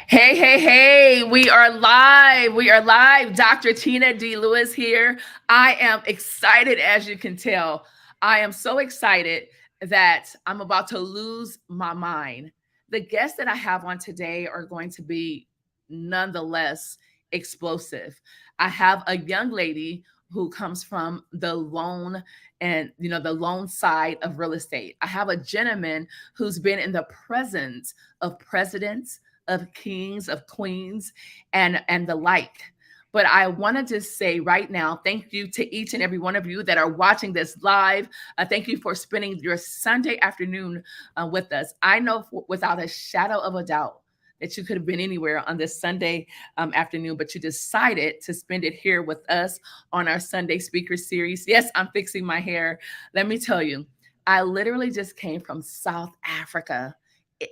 Hey, hey, hey, we are live. We are live. Dr. Tina D. Lewis here. I am excited, as you can tell. I am so excited that I'm about to lose my mind. The guests that I have on today are going to be nonetheless explosive. I have a young lady who comes from the loan and the loan side of real estate. I have a gentleman who's been in the presence of presidents, of kings, of queens, and the like. But I want to just say right now, thank you to each and every one of you that are watching this live. Thank you for spending your Sunday afternoon with us. I know without a shadow of a doubt that you could have been anywhere on this Sunday afternoon, but you decided to spend it here with us on our Sunday speaker series. Yes, I'm fixing my hair. Let me tell you, I literally just came from South Africa.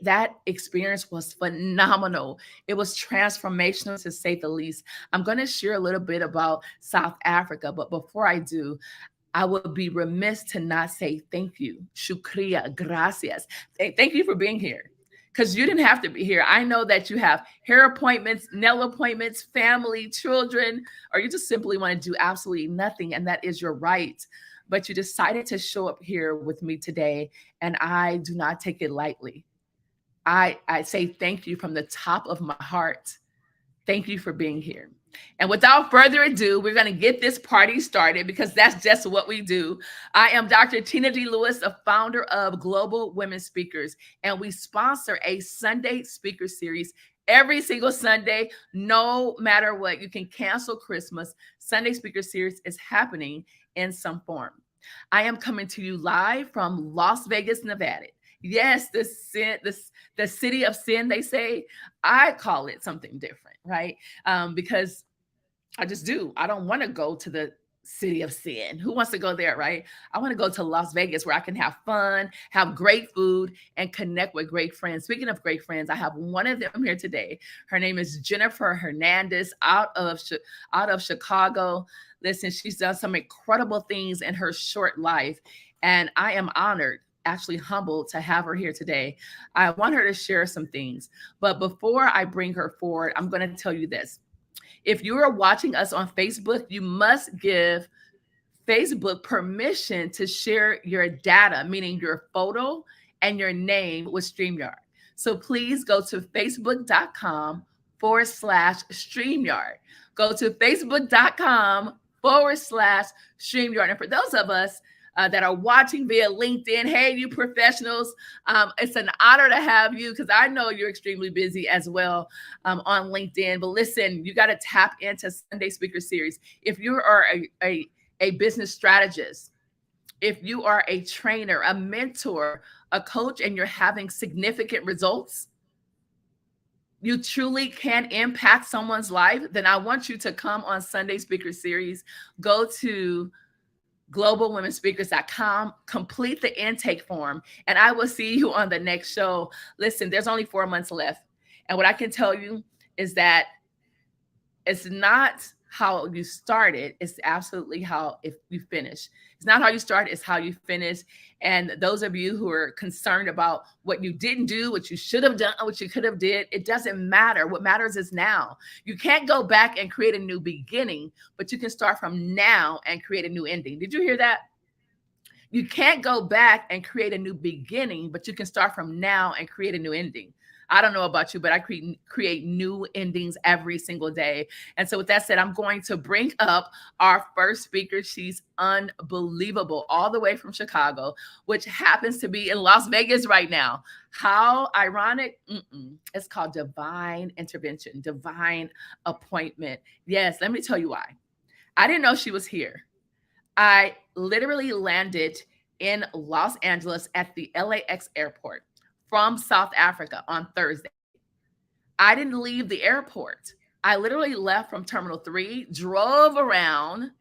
That experience was phenomenal. It was transformational to say the least. I'm going to share a little bit about South Africa, but before I do, I would be remiss to not say thank you. Shukriya, gracias. Thank you for being here. Because you didn't have to be here. I know that you have hair appointments, nail appointments, family, children, or you just simply want to do absolutely nothing, and that is your right. But you decided to show up here with me today, and I do not take it lightly. I say thank you from the top of my heart. Thank you for being here. And without further ado, we're going to get this party started because that's just what we do. I am Dr. Tina D. Lewis, a founder of Global Women Speakers, and we sponsor a Sunday speaker series every single Sunday, no matter what. You can cancel Christmas. Sunday speaker series is happening in some form. I am coming to you live from Las Vegas, Nevada. Yes, the city of sin, they say. I call it something different, right? Because I just do. I don't want to go to the city of sin. Who wants to go there, right? I want to go to Las Vegas where I can have fun, have great food, and connect with great friends. Speaking of great friends, I have one of them here today. Her name is Jennifer Hernandez out of Chicago. Listen, she's done some incredible things in her short life, and I am honored, actually humbled to have her here today. I want her to share some things. But before I bring her forward, I'm going to tell you this. If you are watching us on Facebook, you must give Facebook permission to share your data, meaning your photo and your name with StreamYard. So please go to facebook.com/StreamYard. Go to facebook.com/StreamYard. And for those of us that are watching via LinkedIn, hey, you professionals, it's an honor to have you because I know you're extremely busy as well on LinkedIn. But listen, you got to tap into Sunday Speaker Series. If you are a business strategist, if you are a trainer, a mentor, a coach, and you're having significant results, you truly can impact someone's life, then I want you to come on Sunday Speaker Series. Go to globalwomenspeakers.com, complete the intake form, and I will see you on the next show. Listen, there's only 4 months left. And what I can tell you is that it's not how you started, it's absolutely how if you finish. It's not how you start, it's how you finish. And those of you who are concerned about what you didn't do, what you should have done, what you could have did, it doesn't matter. What matters is now. You can't go back and create a new beginning, but you can start from now and create a new ending. Did you hear that? You can't go back and create a new beginning, but you can start from now and create a new ending. I don't know about you, but I create new endings every single day. And so with that said, I'm going to bring up our first speaker. She's unbelievable, all the way from Chicago, which happens to be in Las Vegas right now. How ironic. It's called divine intervention, divine appointment. Yes, let me tell you why. I didn't know she was here. I literally landed in Los Angeles at the LAX airport from South Africa on Thursday. I didn't leave the airport. I literally left from Terminal 3, drove around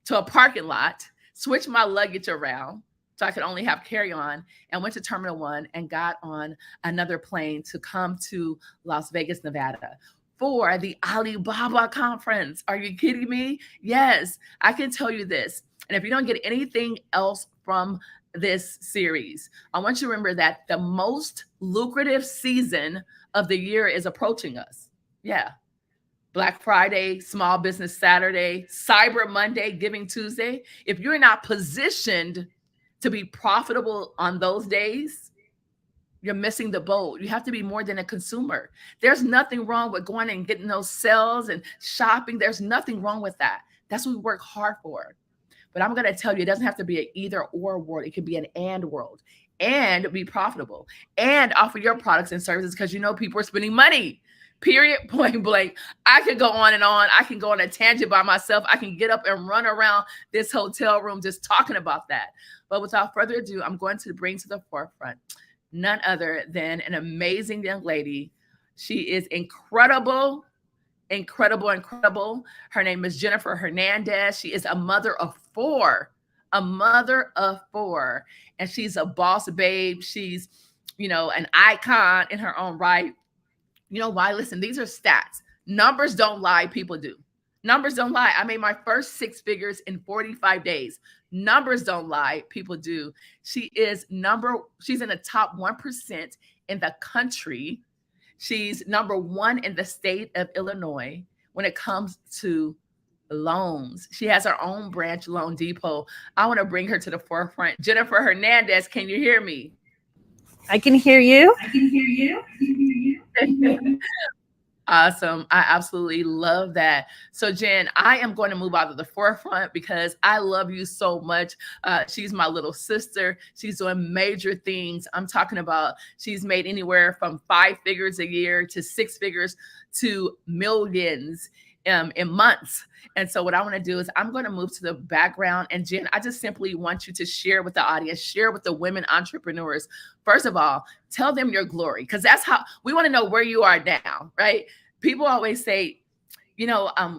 to a parking lot, switched my luggage around so I could only have carry-on, and went to Terminal 1 and got on another plane to come to Las Vegas, Nevada for the Alibaba conference. Are you kidding me? Yes, I can tell you this. And if you don't get anything else from this series. I want you to remember that the most lucrative season of the year is approaching us. Yeah. Black Friday, Small Business Saturday, Cyber Monday, Giving Tuesday. If you're not positioned to be profitable on those days, you're missing the boat. You have to be more than a consumer. There's nothing wrong with going and getting those sales and shopping. There's nothing wrong with that. That's what we work hard for. But I'm going to tell you, it doesn't have to be an either or world. It could be an and world, and be profitable and offer your products and services, because people are spending money. Period, point blank. I could go on and on. I can go on a tangent by myself. I can get up and run around this hotel room just talking about that. But without further ado, I'm going to bring to the forefront none other than an amazing young lady. She is incredible. Her name is Jennifer Hernandez. She is a mother of four, and she's a boss babe. She's, an icon in her own right. You know why? Listen, these are stats. Numbers don't lie, people do. Numbers don't lie. I made my first 6 figures in 45 days. Numbers don't lie, people do. She's in the top 1% in the country. She's number 1 in the state of Illinois when it comes to loans. She has her own branch, Loan Depot. I want to bring her to the forefront. Jennifer Hernandez, can you hear me? I can hear you. Awesome. I absolutely love that. So Jen, I am going to move out of the forefront because I love you so much. She's my little sister. She's doing major things. I'm talking about she's made anywhere from 5 figures a year to 6 figures to millions in months. And so what I want to do is I'm going to move to the background. And Jen, I just simply want you to share with the audience, share with the women entrepreneurs. First of all, tell them your glory, because that's how we want to know where you are now, right? People always say,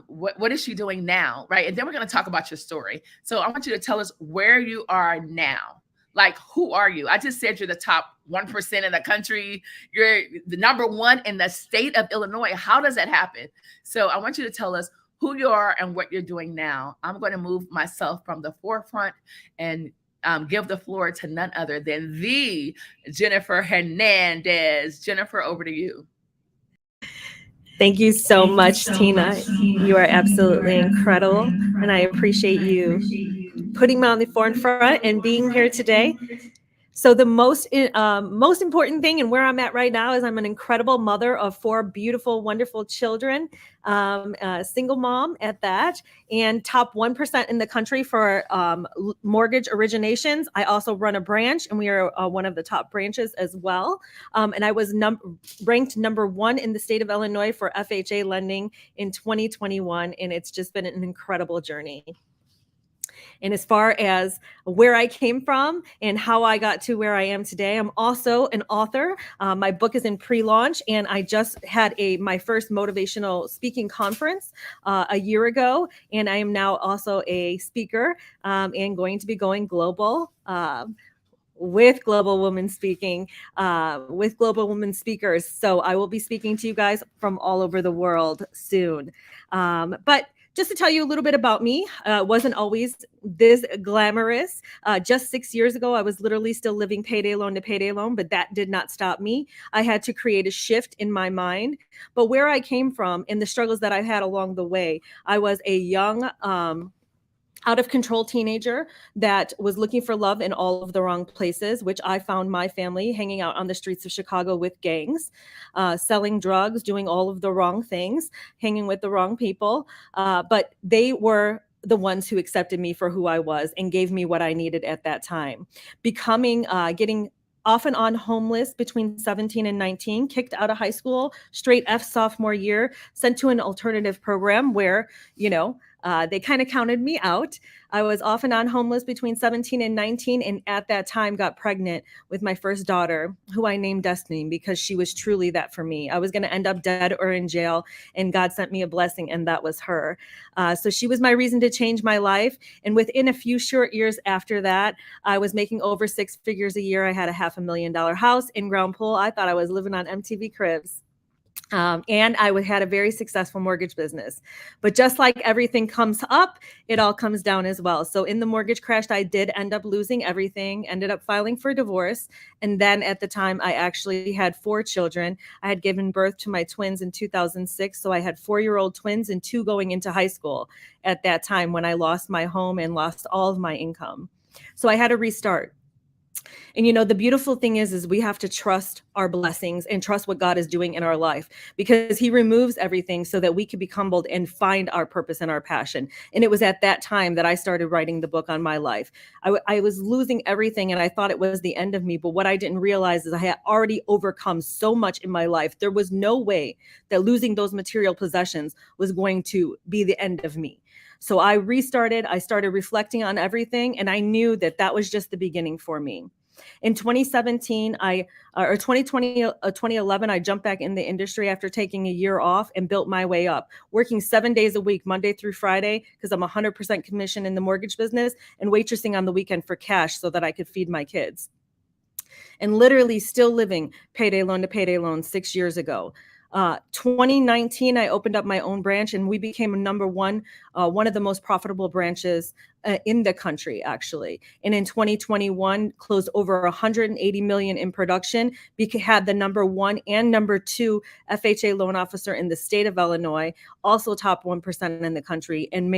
what is she doing now, right? And then we're going to talk about your story. So I want you to tell us where you are now. Like, who are you? I just said you're the top 1% in the country. You're the number 1 in the state of Illinois. How does that happen? So I want you to tell us who you are and what you're doing now. I'm going to move myself from the forefront and give the floor to none other than the Jennifer Hernandez. Jennifer, over to you. Thank you so much, Tina. You are absolutely incredible, and I appreciate you putting me on the forefront and being here today. So the most important thing and where I'm at right now is I'm an incredible mother of 4 beautiful, wonderful children, a single mom at that, and top 1% in the country for mortgage originations. I also run a branch, and we are one of the top branches as well. And I was ranked number 1 in the state of Illinois for FHA lending in 2021, and it's just been an incredible journey. And as far as where I came from and how I got to where I am today, I'm also an author. My book is in pre-launch, and I just had my first motivational speaking conference a year ago. And I am now also a speaker and going to be going global with Global Women Speaking, with Global Women Speakers. So I will be speaking to you guys from all over the world soon. But just to tell you a little bit about me, wasn't always this glamorous. Just 6 years ago, I was literally still living payday loan to payday loan, but that did not stop me. I had to create a shift in my mind. But where I came from and the struggles that I had along the way, I was a young, out of control teenager that was looking for love in all of the wrong places, which I found my family hanging out on the streets of Chicago with gangs, selling drugs, doing all of the wrong things, hanging with the wrong people. But they were the ones who accepted me for who I was and gave me what I needed at that time. Getting off and on homeless between 17 and 19, kicked out of high school, straight F sophomore year, sent to an alternative program where, they kind of counted me out. I was off and on homeless between 17 and 19, and at that time got pregnant with my first daughter, who I named Destiny because she was truly that for me. I was going to end up dead or in jail, and God sent me a blessing, and that was her. So she was my reason to change my life. And within a few short years after that, I was making over 6 figures a year. I had a $500,000 house, in-ground pool. I thought I was living on MTV Cribs. And I had a very successful mortgage business. But just like everything comes up, it all comes down as well. So in the mortgage crash, I did end up losing everything, ended up filing for divorce. And then at the time, I actually had 4 children. I had given birth to my twins in 2006. So I had 4-year-old twins and 2 going into high school at that time when I lost my home and lost all of my income. So I had to restart. And the beautiful thing is we have to trust our blessings and trust what God is doing in our life, because he removes everything so that we can be humbled and find our purpose and our passion. And it was at that time that I started writing the book on my life. I was losing everything and I thought it was the end of me. But what I didn't realize is I had already overcome so much in my life. There was no way that losing those material possessions was going to be the end of me. So I restarted, I started reflecting on everything, and I knew that that was just the beginning for me. In 2017, 2011, I jumped back in the industry after taking a year off and built my way up, working 7 days a week, Monday through Friday, because I'm 100% commission in the mortgage business, and waitressing on the weekend for cash so that I could feed my kids. And literally still living payday loan to payday loan 6 years ago. 2019, I opened up my own branch and we became number one of the most profitable branches in the country, actually. And in 2021, closed over 180 million in production. We had the number 1 and number 2 FHA loan officer in the state of Illinois, also top 1% in the country, and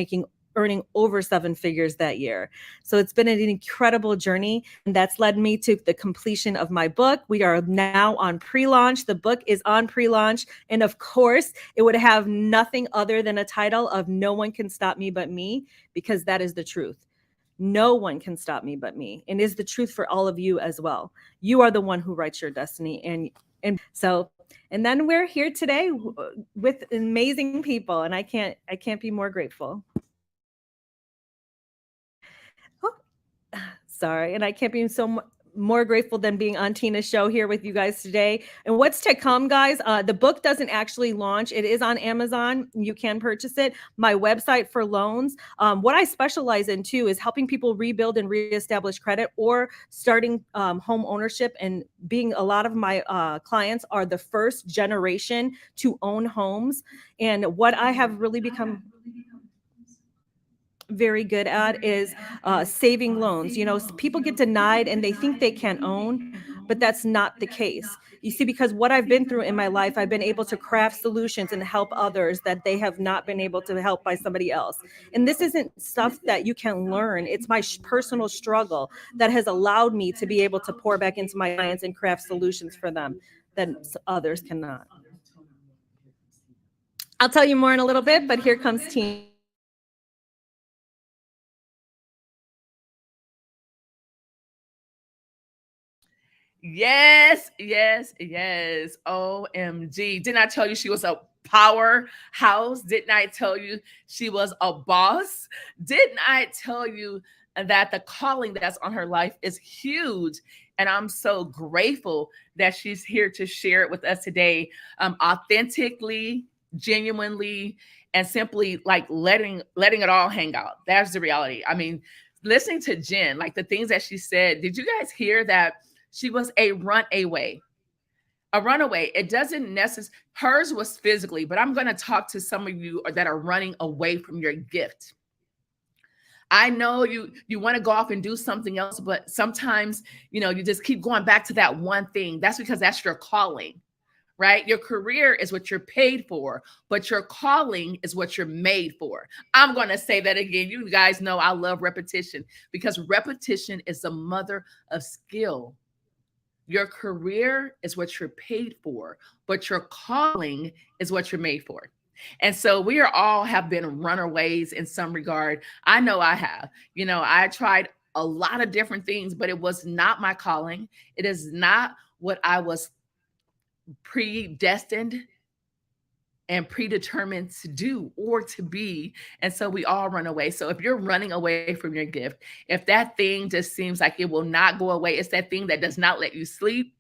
earning over 7 figures that year. So it's been an incredible journey, and that's led me to the completion of my book. We are now on pre-launch. The book is on pre-launch, and of course, it would have nothing other than a title of No One Can Stop Me But Me, because that is the truth. No one can stop me but me, and is the truth for all of you as well. You are the one who writes your destiny, and then we're here today with amazing people, and I can't be more grateful. Sorry, and I can't be more grateful than being on Tina's show here with you guys today. And what's to come, guys? The book doesn't actually launch. It is on Amazon. You can purchase it. My website for loans. What I specialize in too is helping people rebuild and reestablish credit, or starting home ownership. And a lot of my clients are the first generation to own homes. And what I have really become very good at is saving loans. People get denied and they think they can't own, but that's not the case. You see, because what I've been through in my life, I've been able to craft solutions and help others that they have not been able to help by somebody else. And this isn't stuff that you can learn. It's my personal struggle that has allowed me to be able to pour back into my clients and craft solutions for them that others cannot. I'll tell you more in a little bit, but here comes Tina. Yes, yes, yes. OMG. Didn't I tell you she was a powerhouse? Didn't I tell you she was a boss? Didn't I tell you that the calling that's on her life is huge? And I'm so grateful that she's here to share it with us today, authentically, genuinely, and simply like letting it all hang out. That's the reality. I mean, listening to Jen, like the things that she said, did you guys hear that? She was a runaway. A runaway. It doesn't necessarily, hers was physically, but I'm going to talk to some of you that are running away from your gift. I know you want to go off and do something else, but sometimes, you just keep going back to that one thing. That's because that's your calling, right? Your career is what you're paid for, but your calling is what you're made for. I'm going to say that again. You guys know I love repetition, because repetition is the mother of skill. Your career is what you're paid for, but your calling is what you're made for. And so we all have been runaways in some regard. I know I have. I tried a lot of different things, but it was not my calling. It is not what I was predestined and predetermined to do or to be. And so we all run away. So if you're running away from your gift, if that thing just seems like it will not go away, it's that thing that does not let you sleep.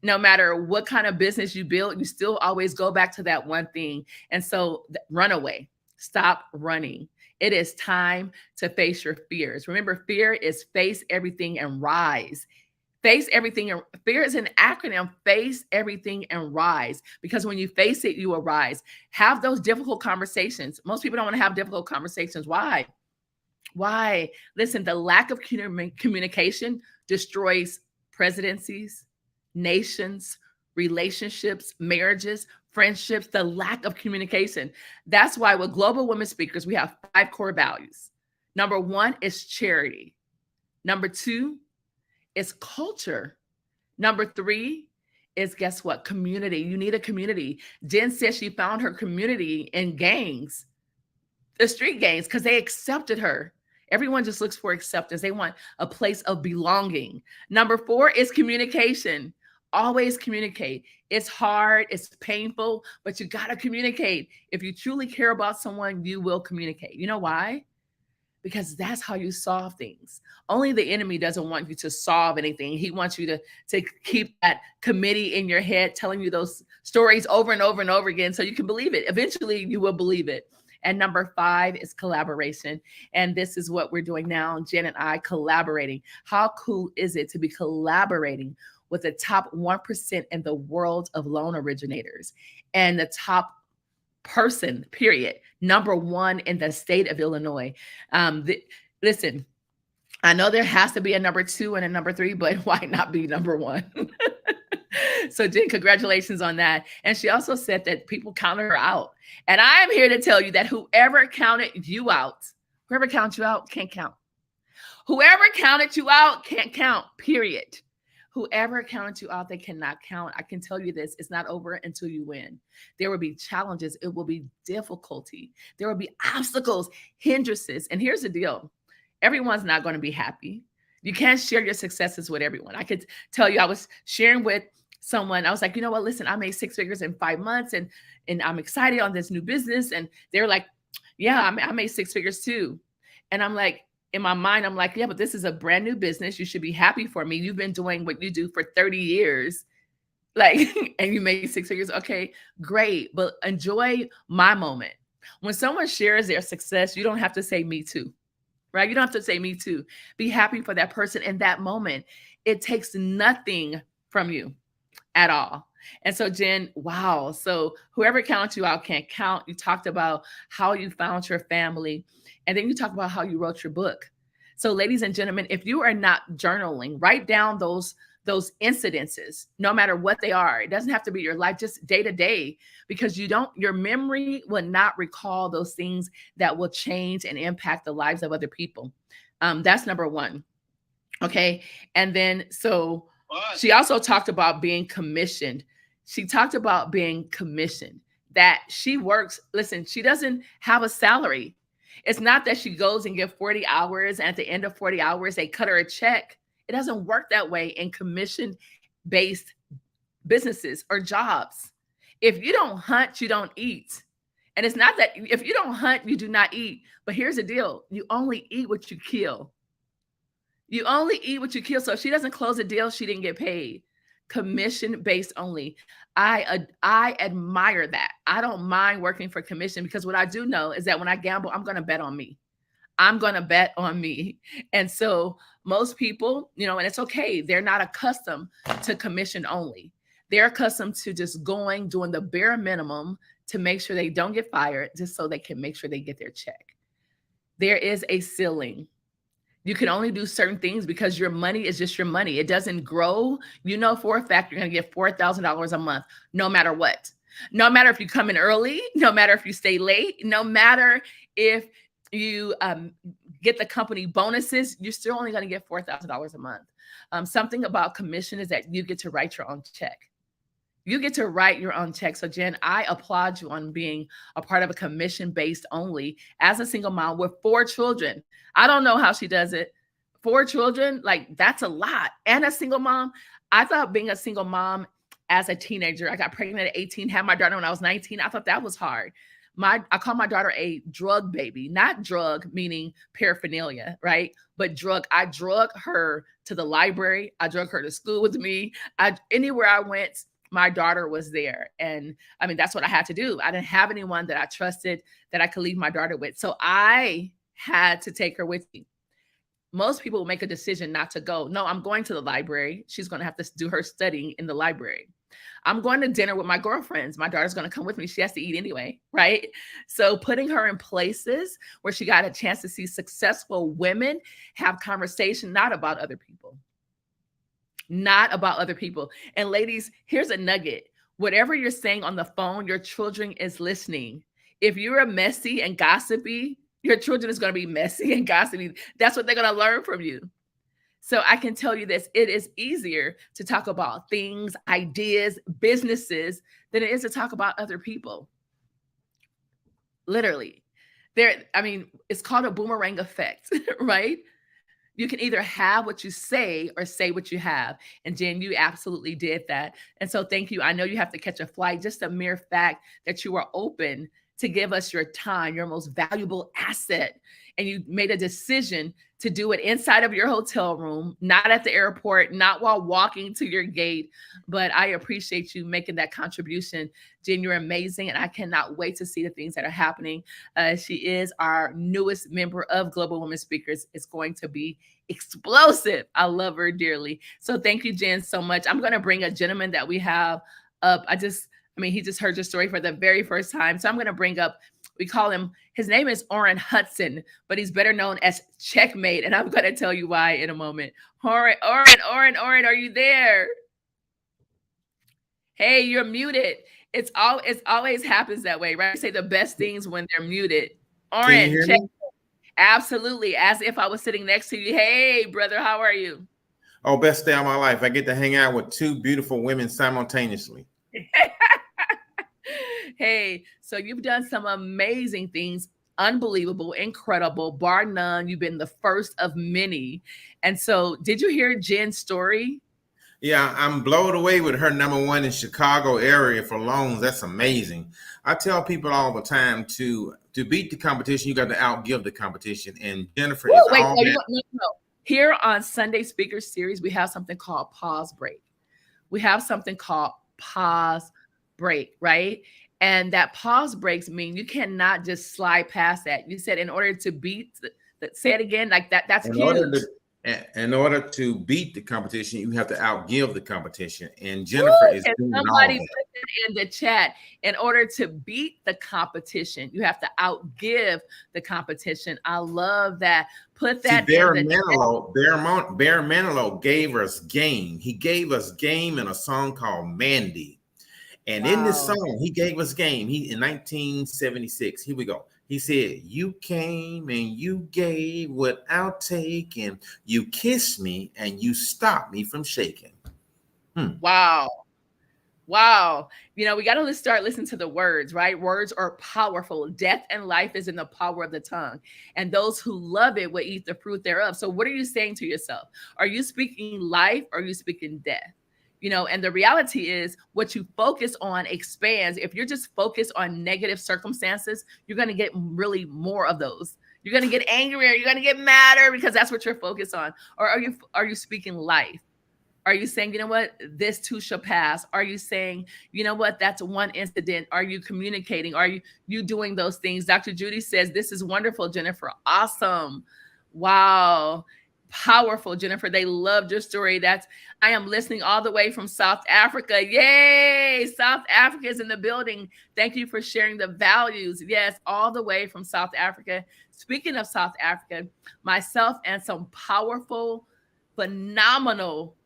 No matter what kind of business you build, you still always go back to that one thing. And so run away. Stop running. It is time to face your fears. Remember, fear is face everything and rise. Face everything. Fear is an acronym. Face everything and rise. Because when you face it, you will rise. Have those difficult conversations. Most people don't want to have difficult conversations. Why? Why? Listen, the lack of communication destroys presidencies, nations, relationships, marriages, friendships, the lack of communication. That's why with Global Women Speakers, we have 5 core values. Number 1 is charity. Number 2 is culture. Number 3 is, guess what? Community. You need a community. Jen says she found her community in gangs, the street gangs, because they accepted her. Everyone just looks for acceptance. They want a place of belonging. Number 4 is communication. Always communicate. It's hard, it's painful, but you got to communicate. If you truly care about someone, you will communicate. You know why? Because that's how you solve things. Only the enemy doesn't want you to solve anything. He wants you to keep that committee in your head, telling you those stories over and over and over again so you can believe it. Eventually, you will believe it. And number 5 is collaboration. And this is what we're doing now, Jen and I collaborating. How cool is it to be collaborating with the top 1% in the world of loan originators and the top person, period, number 1 in the state of Illinois? Listen, I know there has to be a number 2 and a number 3, but why not be number 1? So Jen, congratulations on that. And she also said that people counted her out. And I am here to tell you that whoever counted you out can't count. Whoever counted you out can't count, period. Whoever counted you out, they cannot count. I can tell you this, it's not over until you win. There will be challenges. It will be difficulty. There will be obstacles, hindrances. And here's the deal. Everyone's not going to be happy. You can't share your successes with everyone. I could tell you, I was sharing with someone, I was like, you know what, listen, I made 6 figures in 5 months and I'm excited on this new business. And they're like, yeah, I made 6 figures too. And I'm like, in my mind, I'm like, yeah, but this is a brand new business. You should be happy for me. You've been doing what you do for 30 years. Like, and you made 6 figures. Okay, great. But enjoy my moment. When someone shares their success, you don't have to say me too, right? You don't have to say me too. Be happy for that person in that moment. It takes nothing from you at all. And so Jen, wow. So whoever counted you out can't count. You talked about how you found your family. And then you talk about how you wrote your book. So ladies and gentlemen, if you are not journaling, write down those incidences, no matter what they are. It doesn't have to be your life, just day to day, because your memory will not recall those things that will change and impact the lives of other people. That's number 1. Okay. And then, so she also talked about being commissioned. She talked about being commissioned, that she works. Listen, she doesn't have a salary. It's not that she goes and gets 40 hours and at the end of 40 hours, they cut her a check. It doesn't work that way in commission-based businesses or jobs. If you don't hunt, you don't eat. And it's not that if you don't hunt, you do not eat. But here's the deal. You only eat what you kill. You only eat what you kill. So if she doesn't close a deal, she didn't get paid. Commission-based only. I admire that. I don't mind working for commission, because what I do know is that when I gamble, I'm going to bet on me. I'm going to bet on me. And so most people, and it's okay. They're not accustomed to commission only. They're accustomed to just doing the bare minimum to make sure they don't get fired, just so they can make sure they get their check. There is a ceiling. You can only do certain things because your money is just your money. It doesn't grow. You know for a fact you're going to get $4,000 a month, no matter what. No matter if you come in early, no matter if you stay late, no matter if you get the company bonuses, you're still only going to get $4,000 a month. Something about commission is that you get to write your own check. You get to write your own check. So Jen, I applaud you on being a part of a commission-based only as a single mom with 4 children. I don't know how she does it. 4 children, like that's a lot. And a single mom. I thought being a single mom as a teenager, I got pregnant at 18, had my daughter when I was 19. I thought that was hard. I call my daughter a drug baby, not drug meaning paraphernalia, right? But drug. I drug her to the library. I drug her to school with me. Anywhere I went, my daughter was there. And I mean, that's what I had to do. I didn't have anyone that I trusted that I could leave my daughter with. So I had to take her with me. Most people will make a decision not to go. No, I'm going to the library. She's going to have to do her studying in the library. I'm going to dinner with my girlfriends. My daughter's going to come with me. She has to eat anyway, right? So putting her in places where she got a chance to see successful women have conversation, not about other people. Not about other people. And ladies, here's a nugget. Whatever you're saying on the phone, your children is listening. If you're a messy and gossipy, your children is going to be messy and gossipy. That's what they're going to learn from you. So I can tell you this, it is easier to talk about things, ideas, businesses than it is to talk about other people. Literally. It's called a boomerang effect, right? You can either have what you say or say what you have. And Jen, you absolutely did that. And so thank you. I know you have to catch a flight. Just a mere fact that you are open to give us your time, your most valuable asset. And you made a decision to do it inside of your hotel room, not at the airport, not while walking to your gate. But I appreciate you making that contribution. Jen, you're amazing. And I cannot wait to see the things that are happening. She is our newest member of Global Women Speakers. It's going to be explosive. I love her dearly. So thank you, Jen, so much. I'm going to bring a gentleman that we have up. He just heard your story for the very first time. So I'm going to bring up, we call him, his name is Orrin Hudson, but he's better known as Checkmate. And I'm going to tell you why in a moment. Orrin, are you there? Hey, you're muted. It's always happens that way, right? I say the best things when they're muted. Orrin, check. Absolutely. As if I was sitting next to you. Hey, brother, how are you? Oh, best day of my life. I get to hang out with two beautiful women simultaneously. Hey, so you've done some amazing things, unbelievable, incredible, bar none. You've been the first of many. And so did you hear Jen's story? Yeah, I'm blown away with her #1 in Chicago area for loans. That's amazing. I tell people all the time to beat the competition, you got to outgive the competition. And Jennifer is all that. No. Here on Sunday Speaker Series, we have something called Pause Break. We have something called Pause Break, right? And that pause breaks mean you cannot just slide past that. You said in order to beat, say it again, like that. That's huge. In order to beat the competition, you have to outgive the competition. And Jennifer is doing somebody put it in the chat. In order to beat the competition, you have to outgive the competition. I love that. Put that in the chat. Bear Manilow gave us game. He gave us game in a song called Mandy. And in this song, he gave us game. In 1976, here we go. He said, you came and you gave without taking. You kissed me and you stopped me from shaking. Wow. We got to start listening to the words, right? Words are powerful. Death and life is in the power of the tongue. And those who love it will eat the fruit thereof. So what are you saying to yourself? Are you speaking life or are you speaking death? And the reality is what you focus on expands. If you're just focused on negative circumstances, you're going to get really more of those. You're going to get angrier. You're going to get madder because that's what you're focused on. Or are you speaking life? Are you saying, you know what, this too shall pass? Are you saying, you know what, that's one incident? Are you communicating? Are you doing those things? Dr. Judy says, this is wonderful, Jennifer. Awesome. Wow. Powerful, Jennifer. They loved your story. I am listening all the way from South Africa. Yay! South Africa is in the building. Thank you for sharing the values. Yes, all the way from South Africa. Speaking of South Africa, myself and some powerful, phenomenal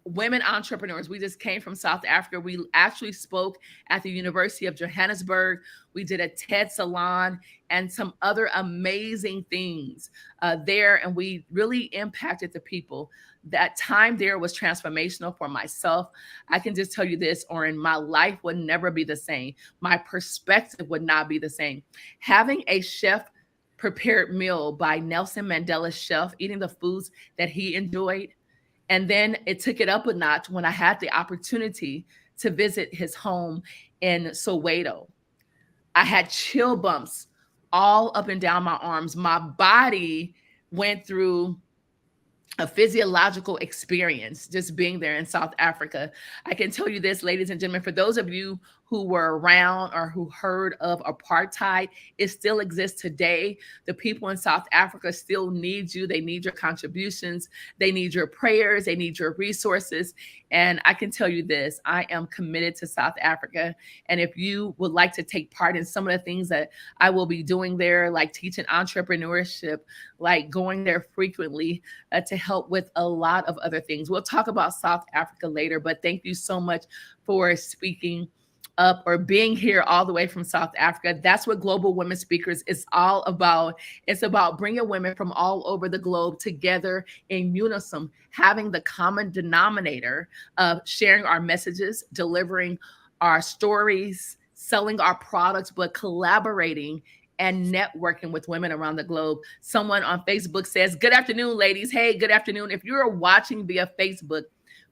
women entrepreneurs. We just came from South Africa. We actually spoke at the University of Johannesburg. We did a TED Salon and some other amazing things there. And we really impacted the people. That time there was transformational for myself. I can just tell you this, Orrin, my life would never be the same. My perspective would not be the same. Having a chef prepared meal by Nelson Mandela's chef, eating the foods that he enjoyed. And then it took it up a notch when I had the opportunity to visit his home in Soweto. I had chill bumps all up and down my arms. My body went through a physiological experience just being there in South Africa. I can tell you this, ladies and gentlemen, for those of you who were around or who heard of apartheid. It still exists today. The people in South Africa still need you. They need your contributions. They need your prayers. They need your resources. And I can tell you this, I am committed to South Africa. And if you would like to take part in some of the things that I will be doing there, like teaching entrepreneurship, like going there frequently to help with a lot of other things. We'll talk about South Africa later, but thank you so much for speaking up or being here all the way from South Africa. That's what Global Women Speakers is all about. It's about bringing women from all over the globe together in unison, having the common denominator of sharing our messages, delivering our stories, selling our products, but collaborating and networking with women around the globe. Someone on Facebook says, good afternoon, ladies. Hey, good afternoon. If you're watching via Facebook,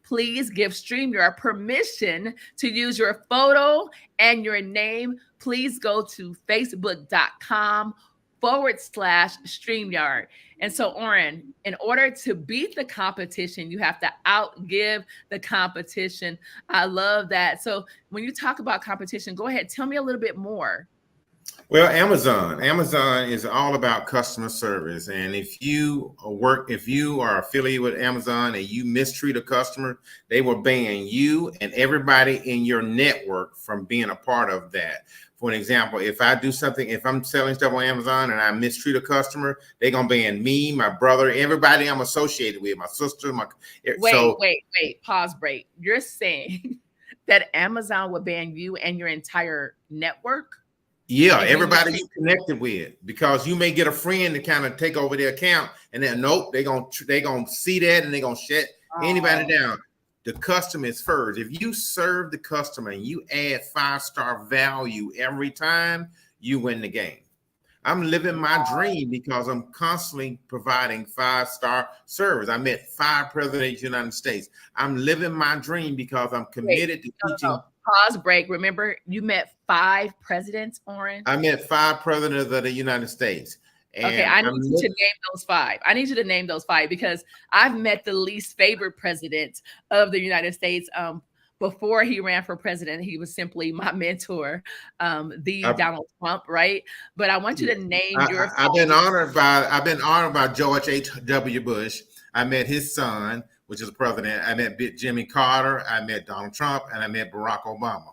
please give StreamYard permission to use your photo and your name. Please go to facebook.com/StreamYard. And so, Oren, in order to beat the competition, you have to outgive the competition. I love that. So when you talk about competition, go ahead, tell me a little bit more. Well, Amazon is all about customer service. And if you are affiliated with Amazon and you mistreat a customer, they will ban you and everybody in your network from being a part of that. For an example, if I'm selling stuff on Amazon and I mistreat a customer, they're going to ban me, my brother, everybody I'm associated with, my sister, Wait, pause, break. You're saying that Amazon would ban you and your entire network? Yeah, everybody you connected with, because you may get a friend to kind of take over their account, and then nope, they're gonna see that and they're gonna shut anybody down. The customer is first. If you serve the customer and you add 5-star value every time, you win the game. I'm living my dream because I'm constantly providing 5-star service. I met 5 presidents of the United States. I'm living my dream because I'm committed to teaching. Pause, break. Remember, you met 5 presidents, Oren? I met 5 presidents of the United States. And okay, I need you to name those 5. I need you to name those 5 because I've met the least favorite president of the United States. Before he ran for president, he was simply my mentor, Donald Trump, right? But I want you to name your. I've been honored by George H.W. Bush. I met his son, which is the president. I met Jimmy Carter. I met Donald Trump, and I met Barack Obama.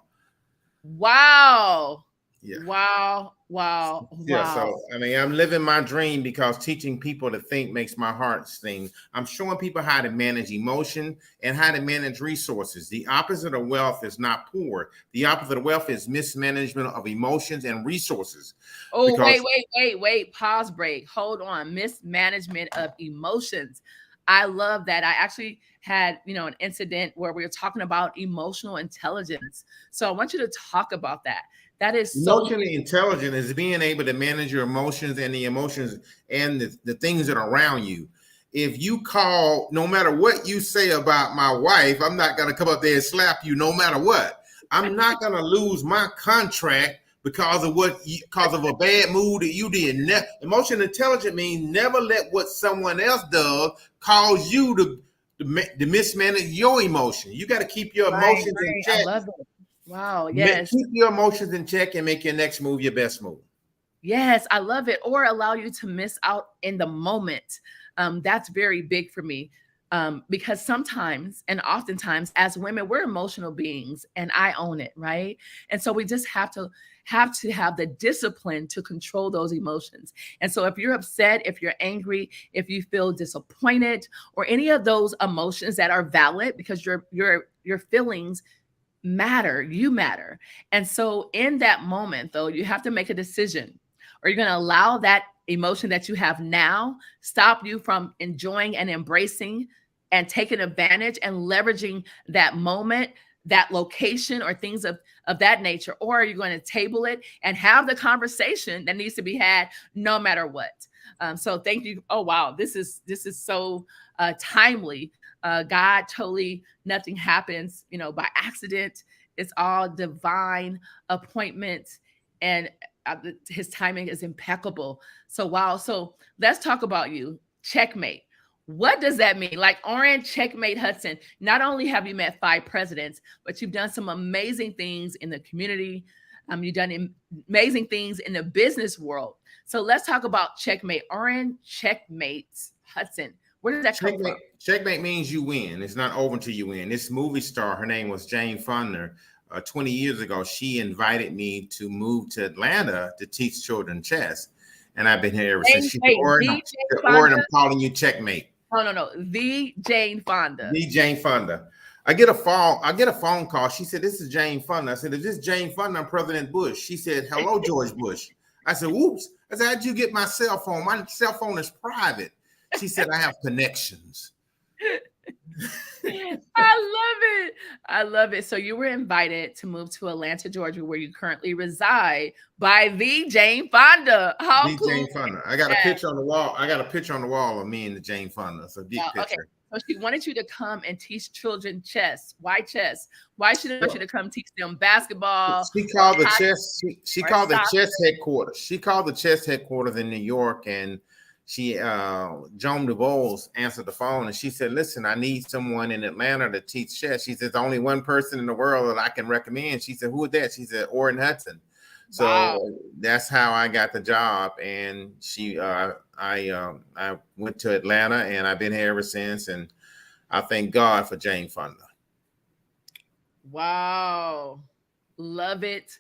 Wow. Yeah. Wow. Yeah. So, I mean, I'm living my dream because teaching people to think makes my heart sing. I'm showing people how to manage emotion and how to manage resources. The opposite of wealth is not poor. The opposite of wealth is mismanagement of emotions and resources. Oh, wait. Pause, break. Hold on. Mismanagement of emotions. I love that. I actually had, an incident where we were talking about emotional intelligence. So I want you to talk about that. That is emotionally intelligent is being able to manage your emotions and the emotions and the things that are around you. If you call, no matter what you say about my wife, I'm not going to come up there and slap you no matter what. I'm not going to lose my contract because of a bad mood that you did. Emotional intelligence means never let what someone else does cause you to mismanage your emotion. You got to keep your emotions in check. I love it. Wow. Yes. Keep your emotions in check and make your next move your best move. Yes, I love it. Or allow you to miss out in the moment. That's very big for me. Because sometimes and oftentimes as women, we're emotional beings, and I own it, right? And so we just have to have the discipline to control those emotions. And so if you're upset, if you're angry, if you feel disappointed, or any of those emotions that are valid, because your feelings matter, you matter. And so in that moment, though, you have to make a decision. Are you going to allow that emotion that you have now stop you from enjoying and embracing and taking advantage and leveraging that moment, that location, or things of that nature? Or are you going to table it and have the conversation that needs to be had no matter what? So thank you. Oh, wow. This is so timely. God totally, nothing happens, by accident. It's all divine appointment, and his timing is impeccable. So wow. So let's talk about you. Checkmate. What does that mean? Like Oren Checkmate Hudson, not only have you met 5 presidents, but you've done some amazing things in the community. You've done amazing things in the business world. So let's talk about Checkmate. Oren Checkmate Hudson. Where did that come from? Checkmate means you win. It's not over until you win. This movie star, her name was Jane Fonda. 20 years ago, she invited me to move to Atlanta to teach children chess. And I've been here ever since. She said, Oren, I'm calling you Checkmate. No. The Jane Fonda. The Jane Fonda. I get a phone call. She said, this is Jane Fonda. I said, is this Jane Fonda? I'm President Bush. She said, hello, George Bush. I said, whoops. I said, how'd you get my cell phone? My cell phone is private. She said, I have connections. I love it. So you were invited to move to Atlanta, Georgia, where you currently reside, by the Jane Fonda. How the cool. Jane Fonda. I got a picture on the wall. I got a picture on the wall of me and the Jane Fonda. So deep picture. Okay. So she wanted you to come and teach children chess. Why chess? Why she didn't want you to come teach them basketball? She called the chess. She called the chess headquarters. She called the chess headquarters in New York, and she Joan DeVos answered the phone, and she said, listen, I need someone in Atlanta to teach chess. She said, there's only one person in the world that I can recommend. She said, who is that? She said, Oren Hudson. So that's how I got the job. And I went to Atlanta, and I've been here ever since. And I thank God for Jane Fonda. Wow. Love it.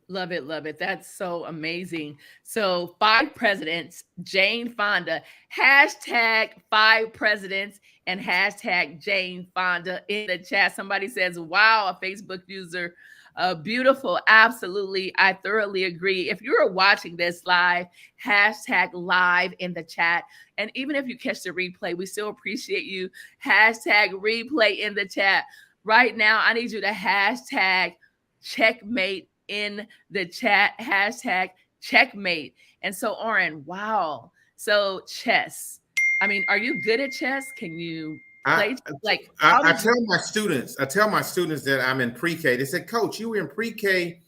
Love it. Love it. That's so amazing. So 5 presidents, Jane Fonda, hashtag 5 presidents and hashtag Jane Fonda in the chat. Somebody says, wow, a Facebook user. Beautiful. Absolutely. I thoroughly agree. If you're watching this live, hashtag live in the chat. And even if you catch the replay, we still appreciate you. Hashtag replay in the chat. Right now, I need you to hashtag checkmate in the chat, hashtag checkmate. And so, Oren, wow. So chess. I mean, are you good at chess? Can you play? I tell my students that I'm in pre-K. They said, Coach, you were in pre-K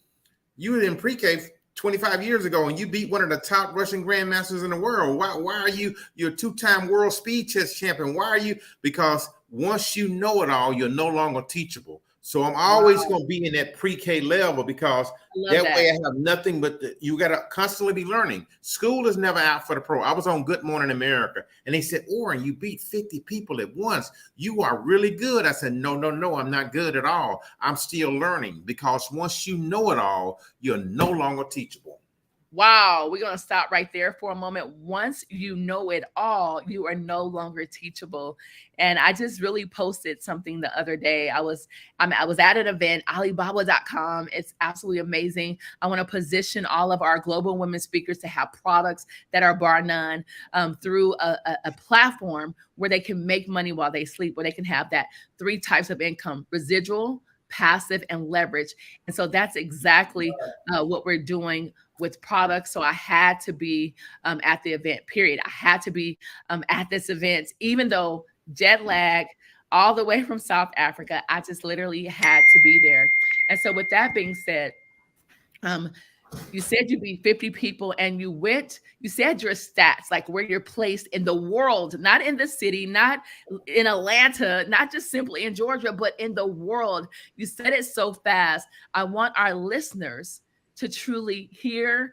25 years ago, and you beat one of the top Russian grandmasters in the world. Why are you're a 2-time world speed chess champion? Why are you? Because once you know it all, you're no longer teachable. So I'm always going to be in that pre-K level, because that way I have nothing but you got to constantly be learning. School is never out for the pro. I was on Good Morning America, and they said, Oren, you beat 50 people at once. You are really good. I said, no, I'm not good at all. I'm still learning, because once you know it all, you're no longer teachable. Wow, we're going to stop right there for a moment. Once you know it all, you are no longer teachable. And I just really posted something the other day. I was at an event, Alibaba.com. It's absolutely amazing. I want to position all of our global women speakers to have products that are bar none, through a platform where they can make money while they sleep, where they can have that 3 types of income: residual, passive, and leverage. And so that's exactly what we're doing with products. So I had to be at the event, period. I had to be at this event, even though jet lag all the way from South Africa, I just literally had to be there. And so with that being said, you said you beat 50 people, and you said your stats, like where you're placed in the world, not in the city, not in Atlanta, not just simply in Georgia, but in the world. You said it so fast. I want our listeners to truly hear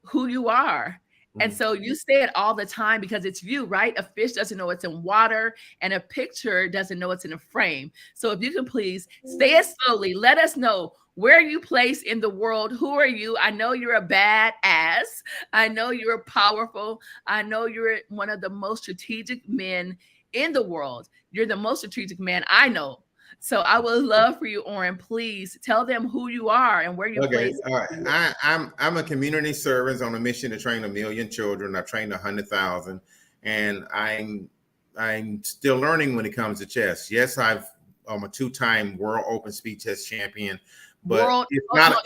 who you are. And so you say it all the time, because it's you, right? A fish doesn't know it's in water, and a picture doesn't know it's in a frame. So if you can please say it slowly, let us know where you place in the world. Who are you? I know you're a badass. I know you're powerful. I know you're one of the most strategic men in the world. You're the most strategic man I know. So I would love for you, Oren, please tell them who you are and where you place. All right. I'm a community servant on a mission to train 1 million children. I've trained 100,000, and I'm still learning when it comes to chess. Yes, I'm a 2-time world open speed chess champion, but it's not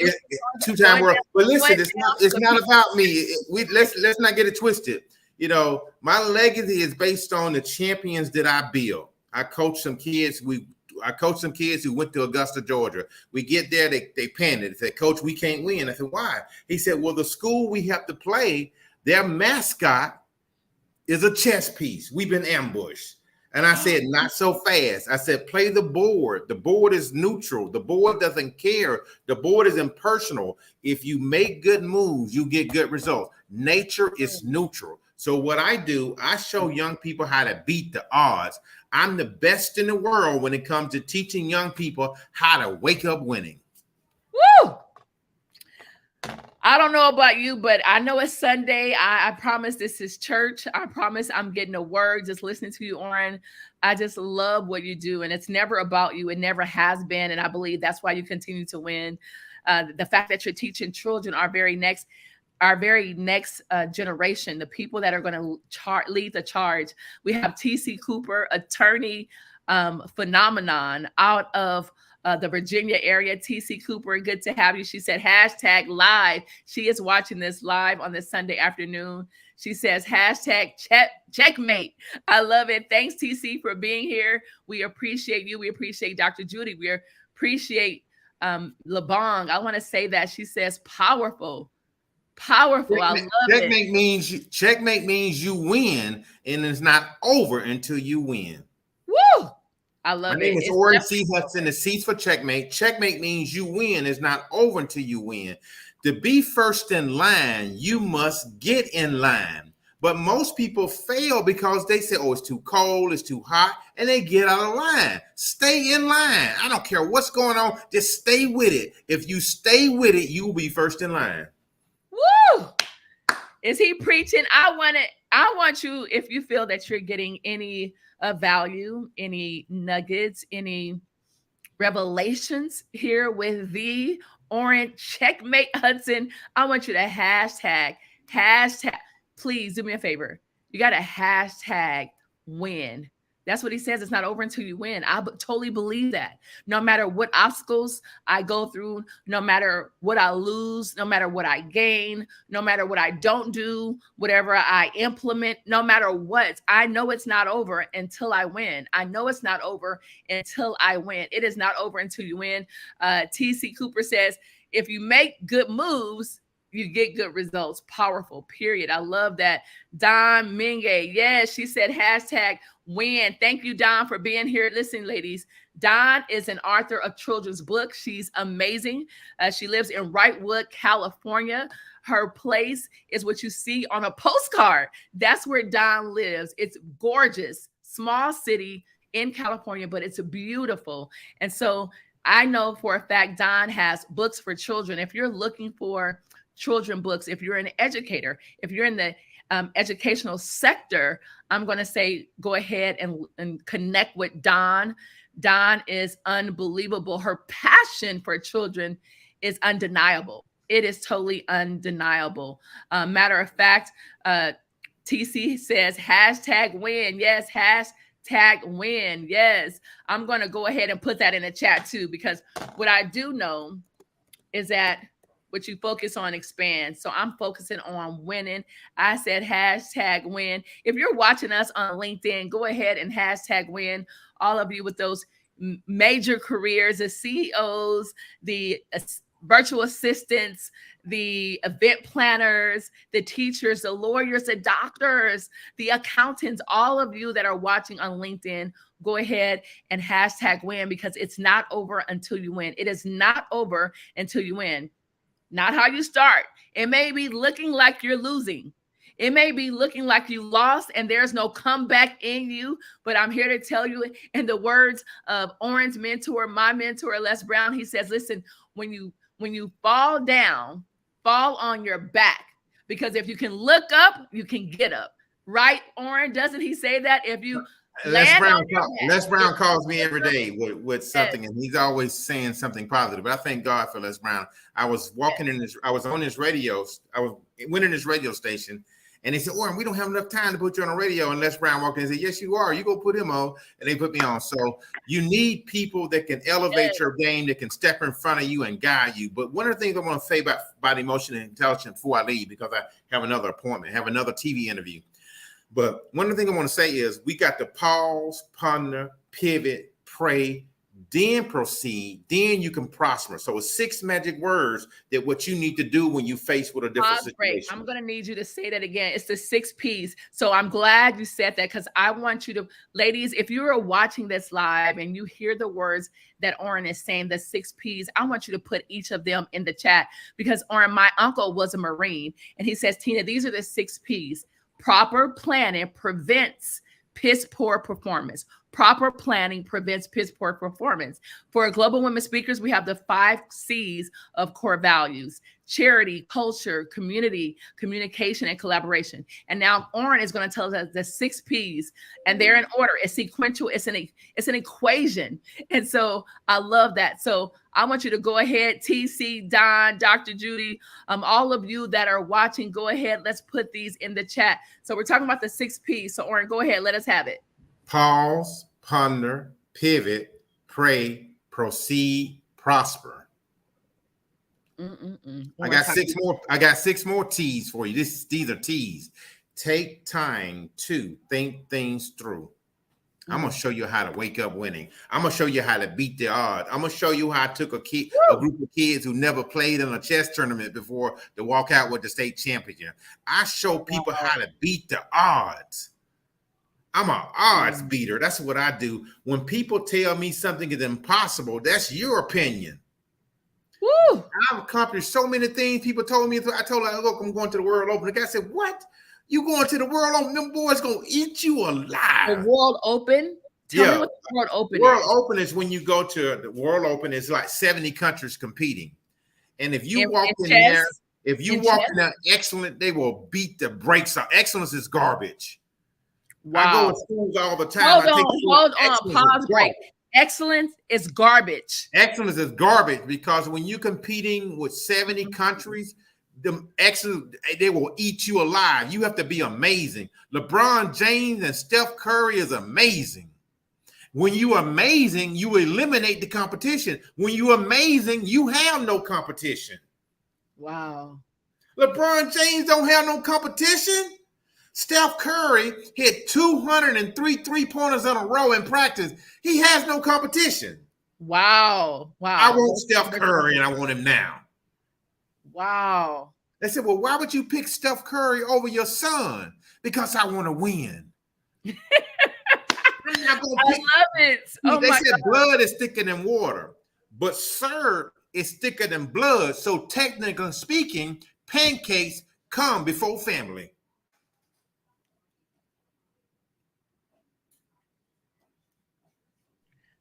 2-time world. But listen, it's not about me. Let's not get it twisted. You know, my legacy is based on the champions that I build. I coach some kids. I coached some kids who went to Augusta, Georgia. We get there, they panicked. They said, Coach, we can't win. I said, why? He said, well, the school we have to play, their mascot is a chess piece. We've been ambushed. And I said, not so fast. I said, play the board. The board is neutral. The board doesn't care. The board is impersonal. If you make good moves, you get good results. Nature is neutral. So what I do, I show young people how to beat the odds. I'm the best in the world when it comes to teaching young people how to wake up winning. Woo! I don't know about you, but I know it's Sunday. I promise this is church. I promise I'm getting a word just listening to you, Oren. I just love what you do, and it's never about you. It never has been, and I believe that's why you continue to win. The fact that you're teaching children, our very next generation, the people that are going to lead the charge. We have TC Cooper, attorney phenomenon out of the Virginia area. TC Cooper, good to have you. She said #live. She is watching this live on this Sunday afternoon. She says #checkmate. I love it. Thanks, TC, for being here. We appreciate you. We appreciate Dr. Judy. We appreciate LeBong. I want to say that. She says powerful. Powerful. I love it. Checkmate means you win, and it's not over until you win. Woo! I love it. My name is Oren C. Hudson. The C's for checkmate. Checkmate means you win. It's not over until you win. To be first in line, you must get in line. But most people fail because they say, oh, it's too cold, it's too hot, and they get out of line. Stay in line. I don't care what's going on. Just stay with it. If you stay with it, you will be first in line. Woo! Is he preaching? I want you, if you feel that you're getting any value, any nuggets, any revelations here with the Oren Checkmate Hudson, I want you to hashtag, please do me a favor. You got to #win. That's what he says. It's not over until you win. I totally believe that. No matter what obstacles I go through, no matter what I lose, no matter what I gain, no matter what I don't do, whatever I implement, no matter what, I know it's not over until I win. I know it's not over until I win. It is not over until you win. TC Cooper says, if you make good moves, you get good results. Powerful, period. I love that. Don Mingue. Yes, she said #win. Thank you, Don, for being here. Listen, ladies, Don is an author of children's books. She's amazing. She lives in Wrightwood, California. Her place is what you see on a postcard. That's where Don lives. It's gorgeous, small city in California, but it's beautiful. And so I know for a fact Don has books for children. If you're looking for children books, if you're an educator, if you're in the educational sector, I'm going to say go ahead and connect with Don. Don is unbelievable. Her passion for children is undeniable. It is totally undeniable. Matter of fact, TC says #win. Yes, #win. Yes, I'm going to go ahead and put that in the chat too, because what I do know is that what you focus on expands. So I'm focusing on winning. I said #win. If you're watching us on LinkedIn, go ahead and #win. All of you with those major careers, the CEOs, the virtual assistants, the event planners, the teachers, the lawyers, the doctors, the accountants, all of you that are watching on LinkedIn, go ahead and #win, because it's not over until you win. It is not over until you win. Not how you start. It may be looking like you're losing. It may be looking like you lost and there's no comeback in you, but I'm here to tell you, in the words of Oren's mentor, my mentor, Les Brown, he says, listen, when you fall down, fall on your back, because if you can look up, you can get up. Right, Oren? Doesn't he say that? If you Les Brown calls me every day with something, and he's always saying something positive. But I thank God for Les Brown. I was went in his radio station, and they said, Oren, we don't have enough time to put you on the radio. And Les Brown walked in and said, yes, you are. You go put him on. And they put me on. So you need people that can elevate your game, that can step in front of you and guide you. But one of the things I want to say about emotional intelligence before I leave, because I have another appointment, have another TV interview. But one of the things I want to say is we got to pause, ponder, pivot, pray, then proceed, then you can prosper. So it's 6 magic words that what you need to do when you face with a different situation. I'm going to need you to say that again. It's the 6 P's. So I'm glad you said that, because I want you to, ladies, if you are watching this live and you hear the words that Oren is saying, the 6 P's, I want you to put each of them in the chat, because Oren, my uncle was a Marine, and he says, Tina, these are the 6 P's. Proper planning prevents piss poor performance. Proper planning prevents piss poor performance. For Global Women Speakers, we have the 5 C's of core values: charity, culture, community, communication, and collaboration. And now Oren is going to tell us the 6 P's, and they're in order. It's sequential. It's an equation. And so I love that. So I want you to go ahead, TC, Don, Dr. Judy, all of you that are watching, go ahead. Let's put these in the chat. So we're talking about the 6 P's. So Oren, go ahead. Let us have it. Pause, ponder, pivot, pray, proceed, prosper. I got 6 more. I got 6 more T's for you. These are T's. Take time to think things through. I'm gonna show you how to wake up winning. I'm gonna show you how to beat the odds. I'm gonna show you how I took a group of kids who never played in a chess tournament before to walk out with the state champion. I show people how to beat the odds. I'm an odds beater. That's what I do. When people tell me something is impossible, that's your opinion. Woo! I've accomplished so many things. People told me, I told her, look, I'm going to the World Open. The guy said, what? You going to the World Open? Them boys going to eat you alive. The World Open? Tell me what the World Open is. World Open is when you go to the World Open, it's like 70 countries competing. And if you walk in there, if you walk in there excellent, they will beat the brakes off. Excellence is garbage. Wow. I go to schools all the time. Hold on, pause, break. Excellence is garbage. Excellence is garbage, because when you're competing with 70 countries, they will eat you alive. You have to be amazing. LeBron James and Steph Curry is amazing. When you're amazing, you eliminate the competition. When you're amazing, you have no competition. Wow. LeBron James don't have no competition. Steph Curry hit 203 3-pointers in a row in practice. He has no competition. Wow. I want Steph Curry, and I want him now. Wow. They said, well, why would you pick Steph Curry over your son? Because I want to win. I love it. Oh, they said blood is thicker than water, but syrup is thicker than blood. So technically speaking, pancakes come before family.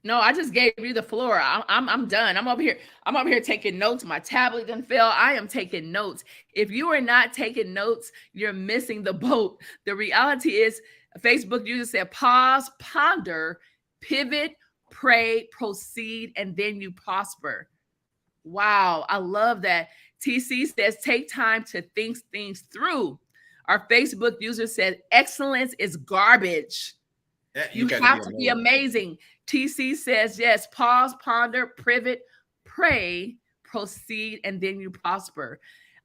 No, I just gave you the floor. I'm done. I'm over here taking notes. My tablet didn't fail. I am taking notes. If you are not taking notes, you're missing the boat. The reality is, Facebook user said, pause, ponder, pivot, pray, proceed, and then you prosper. Wow, I love that. TC says, take time to think things through. Our Facebook user said, excellence is garbage. You have to be amazing. TC says, yes, pause, ponder, pivot, pray, proceed, and then you prosper.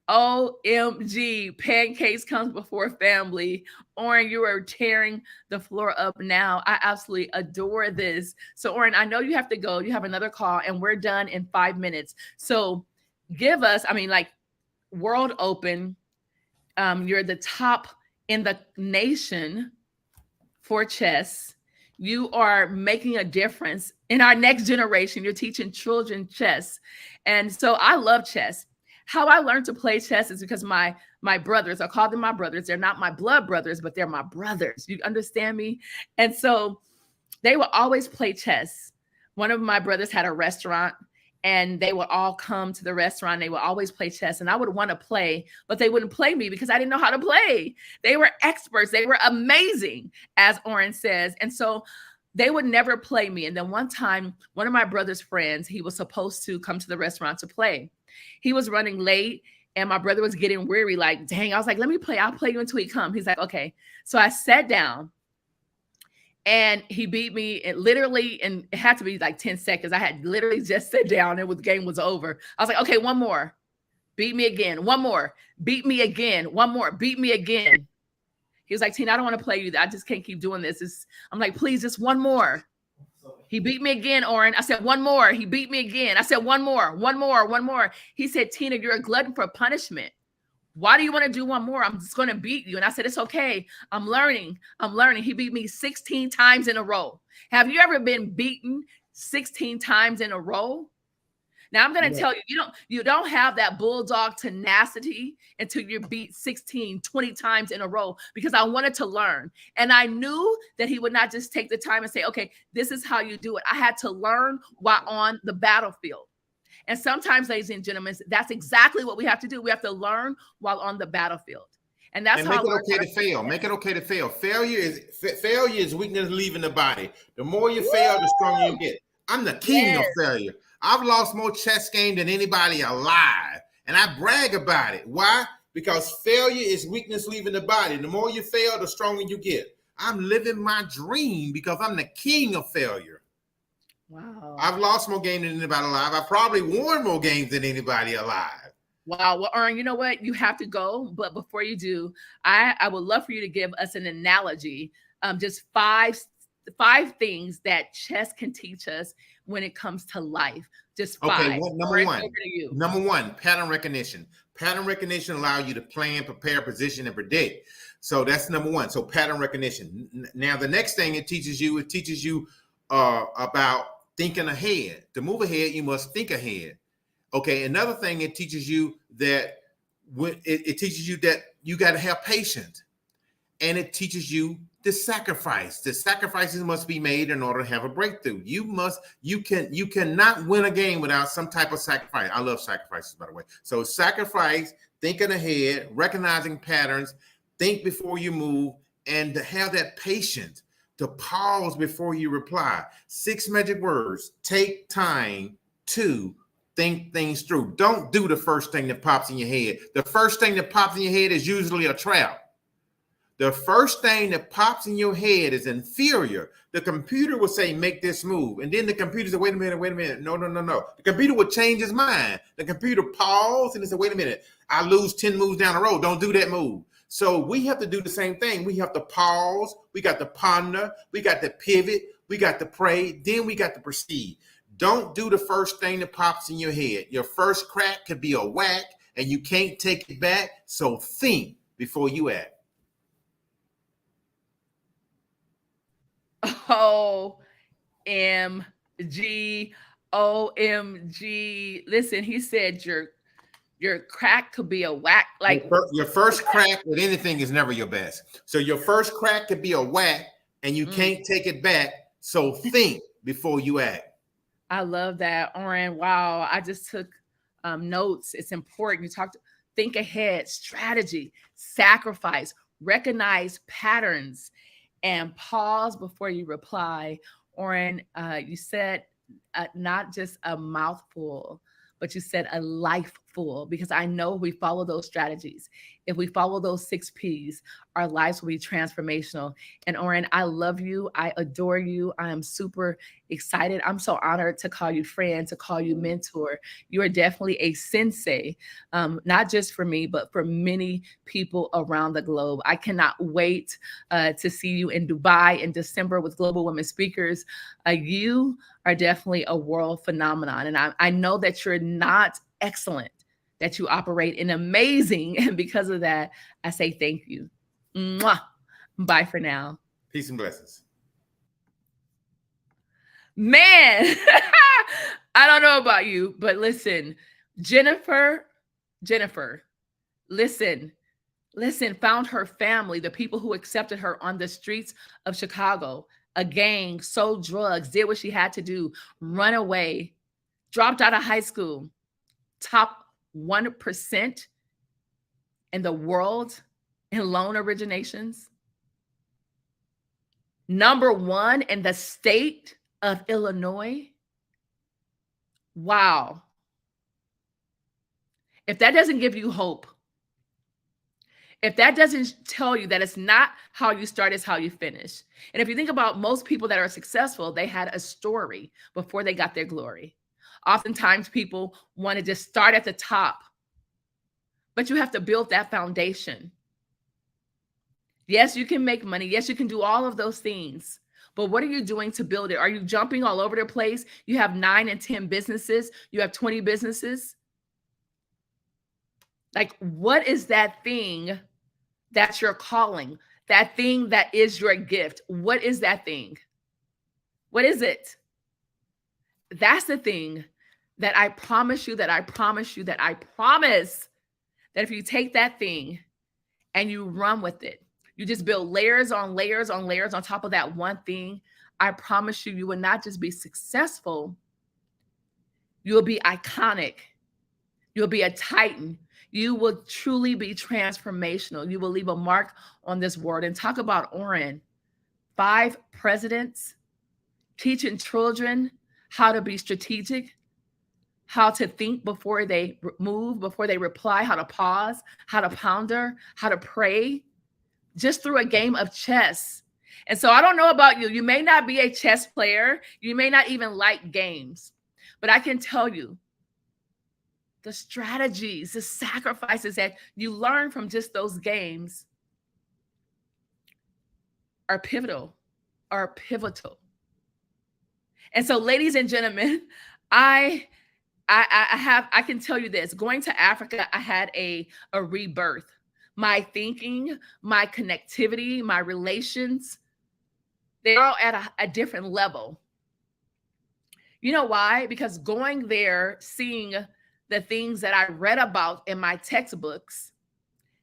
OMG, pancakes comes before family. Oren, you are tearing the floor up now. I absolutely adore this. So, Oren, I know you have to go. You have another call, and we're done in 5 minutes. So give us, World Open, you're the top in the nation for chess. You are making a difference in our next generation. You're teaching children chess. And so I love chess. How I learned to play chess is because my brothers, I call them my brothers. They're not my blood brothers, but they're my brothers. You understand me? And so they would always play chess. One of my brothers had a restaurant, and they would all come to the restaurant. They would always play chess, and I would want to play, but they wouldn't play me because I didn't know how to play. They were experts. They were amazing, as Oren says. And so they would never play me. And then one time, one of my brother's friends, he was supposed to come to the restaurant to play. He was running late, and my brother was getting weary. Like, dang, I was like, let me play. I'll play you until he comes. He's like, okay. So I sat down, and he beat me. And literally, and it had to be like 10 seconds. I had literally just sat down, and the game was over. I was like, okay, one more. Beat me again. One more. Beat me again. One more. Beat me again. He was like, Tina, I don't want to play you. I just can't keep doing this. I'm like, please, just one more. He beat me again, Oren. I said, one more. He beat me again. I said, one more. He said, Tina, you're a glutton for punishment. Why do you want to do one more? I'm just going to beat you. And I said, it's okay. I'm learning. He beat me 16 times in a row. Have you ever been beaten 16 times in a row? Now I'm going to tell you, you don't have that bulldog tenacity until you're beat 16, 20 times in a row, because I wanted to learn. And I knew that he would not just take the time and say, okay, this is how you do it. I had to learn while on the battlefield. And sometimes, ladies and gentlemen, that's exactly what we have to do. We have to learn while on the battlefield. And that's how make it okay to fail. Make it okay to fail. Failure is weakness leaving the body. The more you fail, the stronger you get. I'm the king of failure. I've lost more chess games than anybody alive, and I brag about it. Why? Because failure is weakness leaving the body. The more you fail, the stronger you get. I'm living my dream because I'm the king of failure. Wow. I've lost more games than anybody alive. I probably won more games than anybody alive. Wow. Well, Ern, you know what? You have to go. But before you do, I would love for you to give us an analogy. Just five things that chess can teach us when it comes to life. Just five. Okay, number one, pattern recognition. Pattern recognition allows you to plan, prepare, position, and predict. So that's number one. So pattern recognition. Now, the next thing it teaches you about thinking ahead. To move ahead, you must think ahead. Okay, another thing it teaches you that it teaches you that you got to have patience, and it teaches you the sacrifice. The sacrifices must be made in order to have a breakthrough. You cannot win a game without some type of sacrifice. I love sacrifices, by the way. So sacrifice, thinking ahead, recognizing patterns, think before you move, and to have that patience to pause before you reply. 6 magic words: take time to think things through. Don't do the first thing that pops in your head. The first thing that pops in your head is usually a trap. The first thing that pops in your head is inferior. The computer will say, make this move. And then the computer said, wait a minute. No. The computer would change his mind. The computer paused and it said, wait a minute. I lose 10 moves down the road. Don't do that move. So we have to do the same thing. We have to pause. We got to ponder. We got to pivot. We got to pray. Then we got to proceed. Don't do the first thing that pops in your head. Your first crack could be a whack and you can't take it back. So think before you act. OMG. Listen, he said your crack could be a whack. Like your first crack with anything is never your best. So your first crack could be a whack and you can't take it back. So think before you act. I love that, Oren. Wow. I just took notes. It's important. You talked, think ahead, strategy, sacrifice, recognize patterns, and pause before you reply. Oren, you said not just a mouthful, but you said a life full, because I know we follow those strategies. If we follow those 6 Ps, our lives will be transformational. And Oren, I love you. I adore you. I am super excited. I'm so honored to call you friend, to call you mentor. You are definitely a sensei, not just for me, but for many people around the globe. I cannot wait to see you in Dubai in December with Global Women Speakers. You are definitely a world phenomenon. And I know that you're not excellent, that you operate in amazing. And because of that, I say thank you. Mwah. Bye for now. Peace and blessings. Man, I don't know about you, but listen, Jennifer, listen, found her family, the people who accepted her on the streets of Chicago, a gang, sold drugs, did what she had to do, run away, dropped out of high school, top 1% in the world in loan originations, number 1 in the state of Illinois. Wow. If that doesn't give you hope, if that doesn't tell you that it's not how you start, it's how you finish. And if you think about most people that are successful, they had a story before they got their glory. Oftentimes people want to just start at the top, but you have to build that foundation. Yes, you can make money. Yes, you can do all of those things, But what are you doing to build it? Are you jumping all over the place? You have 9 and 10 businesses. You have 20 businesses. Like, what is that thing that's your calling? That thing that is your gift? What is that thing? What is it? That's the thing that I promise you, that if you take that thing and you run with it, you just build layers on layers on layers on top of that one thing, I promise you, you will not just be successful, you will be iconic. You'll be a titan. You will truly be transformational. You will leave a mark on this world. And talk about Oren, 5 presidents teaching children how to be strategic, how to think before they move, before they reply, how to pause, how to ponder, how to pray, just through a game of chess. And so I don't know about you. You may not be a chess player. You may not even like games. But I can tell you, the strategies, the sacrifices that you learn from just those games are pivotal, And so, ladies and gentlemen, I can tell you this. Going to Africa, I had a rebirth. My thinking, my connectivity, my relations, they're all at a different level. You know why? Because going there, seeing the things that I read about in my textbooks,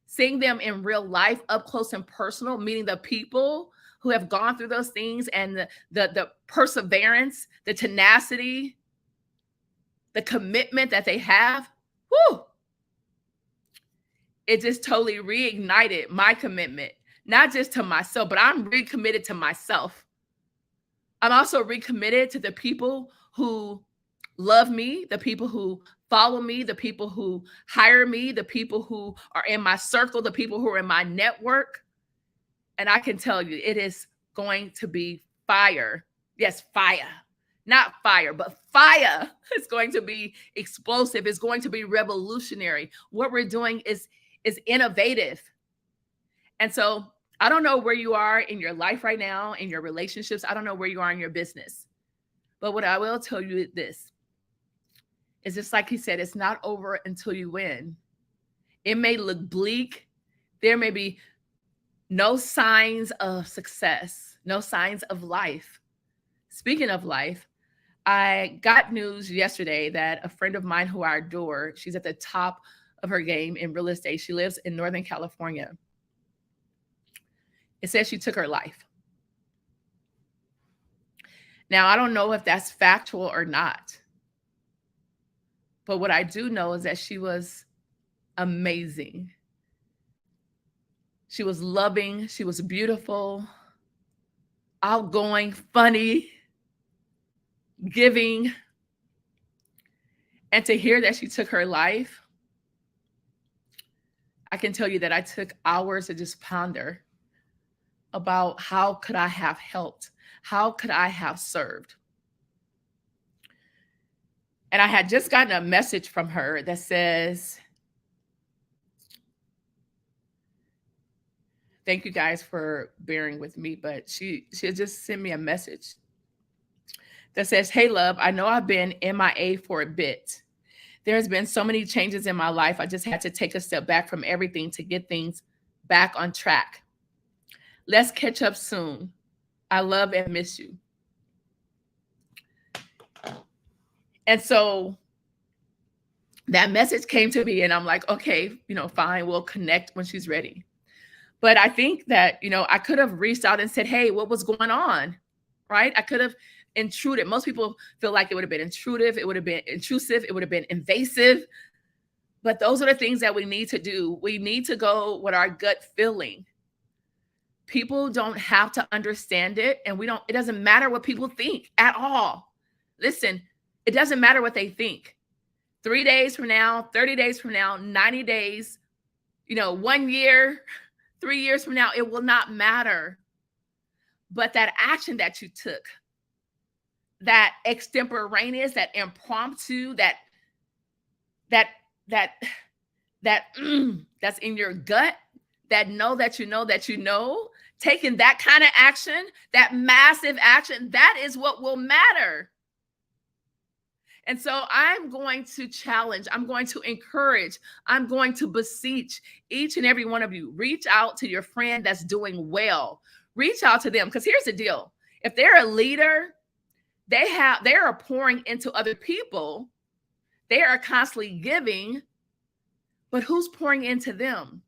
seeing them in real life, up close and personal, meeting the people who have gone through those things, and the perseverance, the tenacity, the commitment that they have, whoo, it just totally reignited my commitment, not just to myself, but I'm recommitted to myself. I'm also recommitted to the people who love me, the people who follow me, the people who hire me, the people who are in my circle, the people who are in my network. And I can tell you, it is going to be fire. Yes, fire. Not fire, but fire. It's going to be explosive. It's going to be revolutionary. What we're doing is innovative. And so I don't know where you are in your life right now, in your relationships. I don't know where you are in your business. But what I will tell you is this. It's just like he said, it's not over until you win. It may look bleak. There may be no signs of success, no signs of life. Speaking of life, I got news yesterday that a friend of mine who I adore, she's at the top of her game in real estate. She lives in Northern California. It says she took her life. Now, I don't know if that's factual or not. But what I do know is that she was amazing. She was loving. She was beautiful, outgoing, funny, giving. And to hear that she took her life, I can tell you that I took hours to just ponder about how could I have helped? How could I have served? And I had just gotten a message from her that says, thank you guys for bearing with me, but she just sent me a message that says, hey, love, I know I've been MIA for a bit. There's been so many changes in my life. I just had to take a step back from everything to get things back on track. Let's catch up soon. I love and miss you. And so that message came to me and I'm like, okay, fine, we'll connect when she's ready. But I think that, I could have reached out and said, hey, what was going on? Right? I could have intruded. Most people feel like it would have been intrusive. It would have been intrusive. It would have been invasive. But those are the things that we need to do. We need to go with our gut feeling. People don't have to understand it. And it doesn't matter what people think at all. Listen, it doesn't matter what they think. 3 days from now, 30 days from now, 90 days, 1 year, 3 years from now, it will not matter. But that action that you took, that extemporaneous, that impromptu, that's in your gut, that know that you know that you know, taking that kind of action, that massive action, that is what will matter. And so I'm going to challenge, I'm going to encourage, I'm going to beseech each and every one of you. Reach out to your friend that's doing well. Reach out to them, because here's the deal. If they're a leader, they are pouring into other people. They are constantly giving, but who's pouring into them?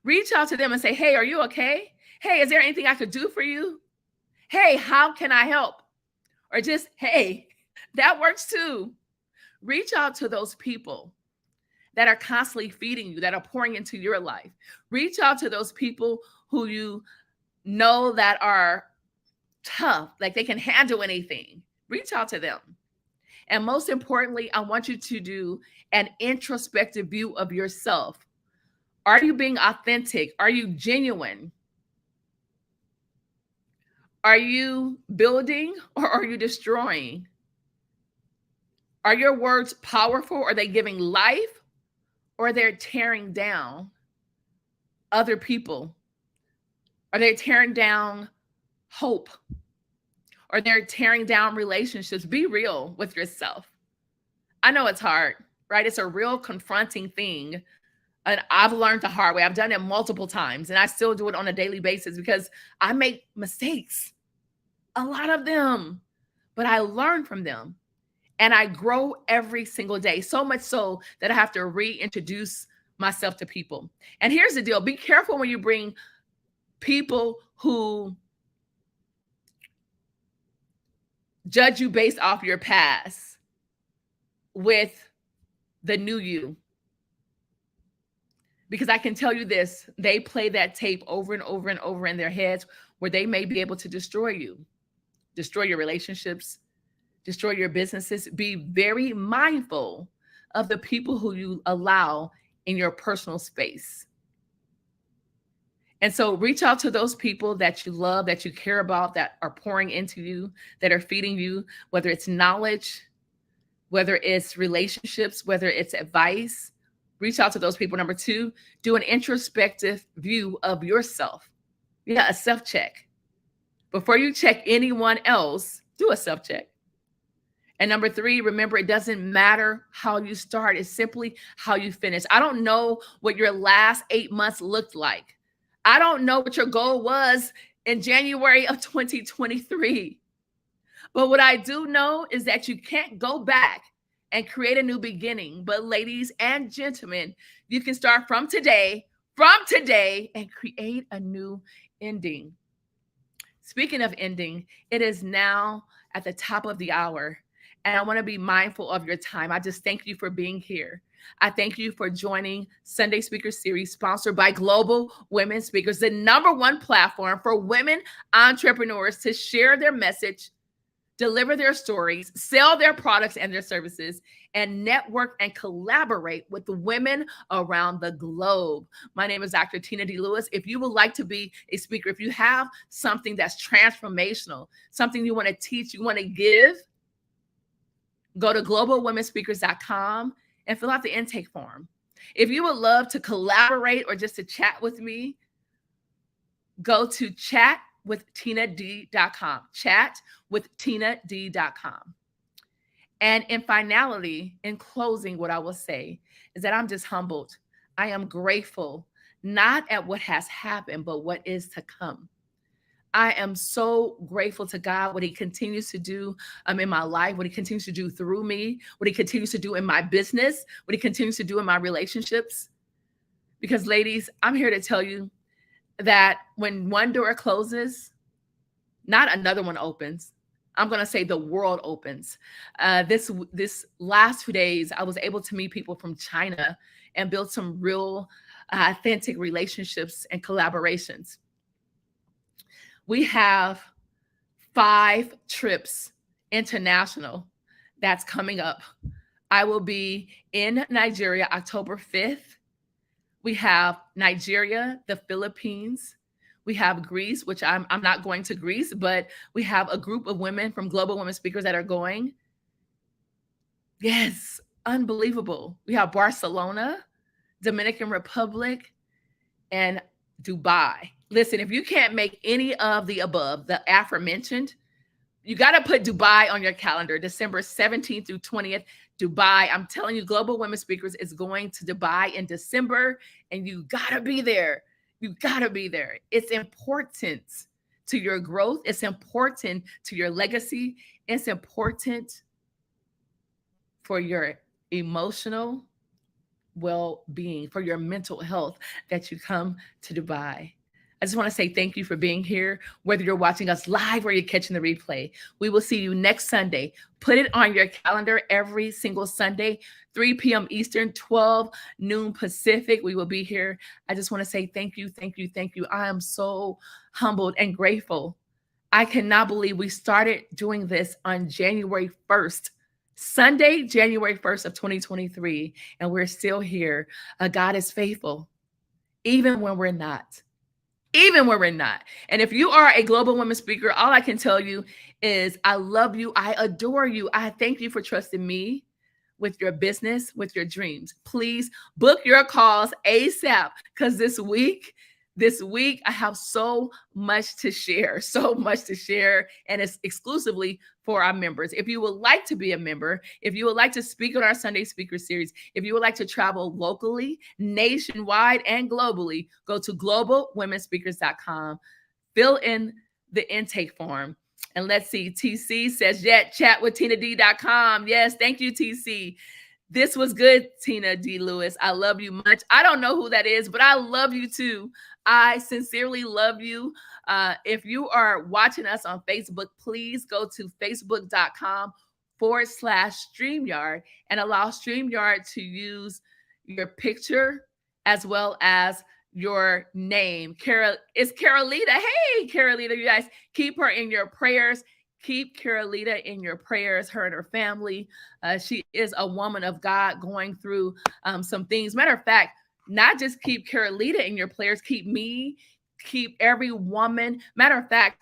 Reach out to them and say, hey, are you okay? Hey, is there anything I could do for you? Hey, how can I help? Or just, hey, that works too. Reach out to those people that are constantly feeding you, that are pouring into your life. Reach out to those people who you know that are tough, like they can handle anything. Reach out to them. And most importantly, I want you to do an introspective view of yourself. Are you being authentic? Are you genuine? Are you building or are you destroying? Are your words powerful? Are they giving life or they're tearing down other people? Are they tearing down hope? Or they're tearing down relationships? Be real with yourself. I know it's hard, right? It's a real confronting thing. And I've learned the hard way. I've done it multiple times and I still do it on a daily basis because I make mistakes, a lot of them, but I learn from them and I grow every single day. So much so that I have to reintroduce myself to people. And here's the deal. Be careful when you bring people who judge you based off your past with the new you. Because I can tell you this, they play that tape over and over and over in their heads where they may be able to destroy you, destroy your relationships, destroy your businesses. Be very mindful of the people who you allow in your personal space. And so reach out to those people that you love, that you care about, that are pouring into you, that are feeding you, whether it's knowledge, whether it's relationships, whether it's advice. Reach out to those people. Number 2, do an introspective view of yourself. Yeah, a self-check. Before you check anyone else, do a self-check. And number 3, remember, it doesn't matter how you start. It's simply how you finish. I don't know what your last 8 months looked like. I don't know what your goal was in January of 2023. But what I do know is that you can't go back and create a new beginning. But ladies and gentlemen, you can start from today and create a new ending. Speaking of ending, it is now at the top of the hour, and I want to be mindful of your time. I just thank you for being here. I thank you for joining Sunday Speaker Series, sponsored by Global Women Speakers, the #1 platform for women entrepreneurs to share their message, deliver their stories, sell their products and their services, and network and collaborate with the women around the globe. My name is Dr. Tina D. Lewis. If you would like to be a speaker, if you have something that's transformational, something you want to teach, you want to give, go to globalwomenspeakers.com and fill out the intake form. If you would love to collaborate or just to chat with me, go to chatwithtinaD.com. ChatwithtinaD.com. And in finality, in closing, what I will say is that I'm just humbled. I am grateful, not at what has happened, but what is to come. I am so grateful to God, what he continues to do in my life, what he continues to do through me, what he continues to do in my business, what he continues to do in my relationships. Because ladies, I'm here to tell you that when one door closes, not another one opens. I'm going to say the world opens. This last few days, I was able to meet people from China and build some real authentic relationships and collaborations. We have 5 trips international that's coming up. I will be in Nigeria October 5th. We have Nigeria, the Philippines. We have Greece, which I'm not going to Greece, but we have a group of women from Global Women Speakers that are going. Yes, unbelievable. We have Barcelona, Dominican Republic, and Dubai. Listen, if you can't make any of the above, the aforementioned, you got to put Dubai on your calendar, December 17th through 20th. Dubai. I'm telling you, Global Women Speakers is going to Dubai in December, and you got to be there. You got to be there. It's important to your growth. It's important to your legacy. It's important for your emotional well-being, for your mental health, that you come to Dubai. I just want to say thank you for being here, whether you're watching us live or you're catching the replay. We will see you next Sunday. Put it on your calendar every single Sunday, 3 p.m. Eastern, 12 noon Pacific. We will be here. I just want to say thank you, thank you, thank you. I am so humbled and grateful. I cannot believe we started doing this on January 1st. Sunday, January 1st of 2023, and we're still here. God is faithful, even when we're not. Even when we're not. And if you are a Global Women Speaker, all I can tell you is I love you. I adore you. I thank you for trusting me with your business, with your dreams. Please book your calls ASAP, because this week, I have so much to share, and it's exclusively for our members. If you would like to be a member, if you would like to speak on our Sunday Speaker Series, if you would like to travel locally, nationwide, and globally, go to globalwomenspeakers.com, fill in the intake form. And let's see, TC says, yeah, chatwithtinad.com. Yes, thank you, TC. This was good, Tina D. Lewis. I love you much. I don't know who that is, but I love you too. I sincerely love you. If you are watching us on Facebook, please go to facebook.com/StreamYard and allow StreamYard to use your picture as well as your name. It's Carolita. Hey, Carolita, you guys, keep her in your prayers. Keep Carolita in your prayers, her and her family. She is a woman of God going through some things. Matter of fact, not just keep Carolita in your prayers, keep me, keep every woman. Matter of fact,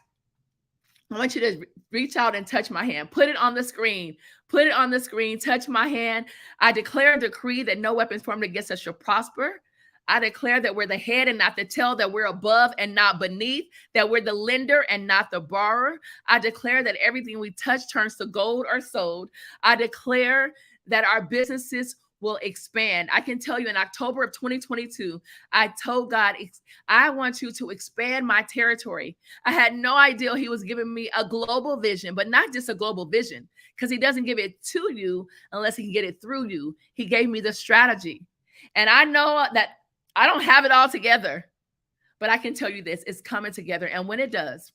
I want you to reach out and touch my hand. Put it on the screen. Put it on the screen. Touch my hand. I declare and decree that no weapons formed against us shall prosper. I declare that we're the head and not the tail, that we're above and not beneath, that we're the lender and not the borrower. I declare that everything we touch turns to gold or sold. I declare that our businesses will expand. I can tell you in October of 2022, I told God, I want you to expand my territory. I had no idea he was giving me a global vision, but not just a global vision, because he doesn't give it to you unless he can get it through you. He gave me the strategy. And I know that I don't have it all together, but I can tell you this, it's coming together. And when it does,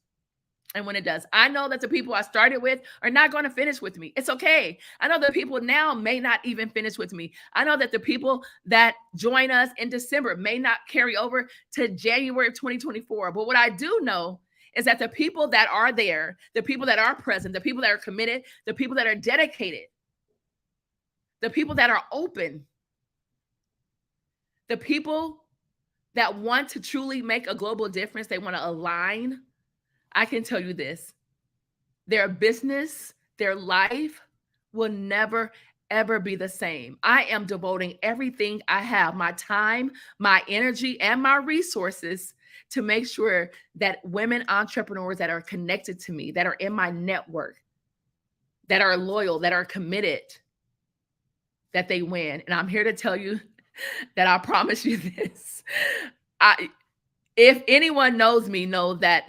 I know that the people I started with are not going to finish with me. It's okay. I know that people now may not even finish with me. I know that the people that join us in December may not carry over to January of 2024. But what I do know is that the people that are there, the people that are present, the people that are committed, the people that are dedicated, the people that are open, the people that want to truly make a global difference, they want to align. I can tell you this, their business, their life will never, ever be the same. I am devoting everything I have, my time, my energy, and my resources to make sure that women entrepreneurs that are connected to me, that are in my network, that are loyal, that are committed, that they win. And I'm here to tell you that I promise you this. If anyone knows me, know that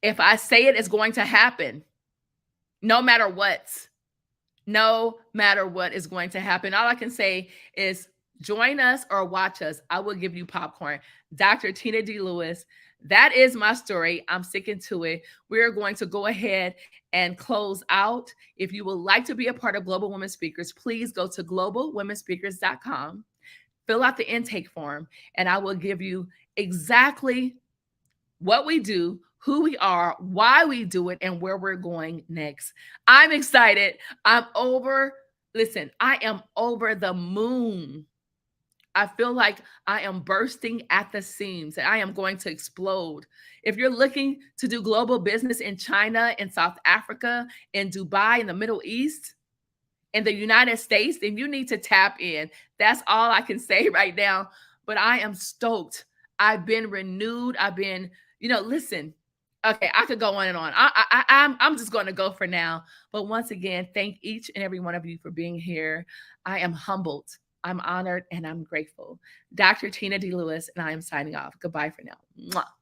if I say it, it's going to happen. No matter what is going to happen. All I can say is join us or watch us. I will give you popcorn. Dr. Tina D. Lewis. That is my story. I'm sticking to it. We're going to go ahead and close out. If you would like to be a part of Global Women Speakers, please go to globalwomenspeakers.com. Fill out the intake form, and I will give you exactly what we do, who we are, why we do it, and where we're going next. I'm excited. I am over the moon. I feel like I am bursting at the seams and I am going to explode. If you're looking to do global business in China, in South Africa, in Dubai, in the Middle East, in the United States, then you need to tap in. That's all I can say right now. But I am stoked. I've been renewed. I've been, listen. Okay, I could go on and on. I'm just going to go for now. But once again, thank each and every one of you for being here. I am humbled. I'm honored, and I'm grateful. Dr. Tina D. Lewis, and I am signing off. Goodbye for now. Mwah.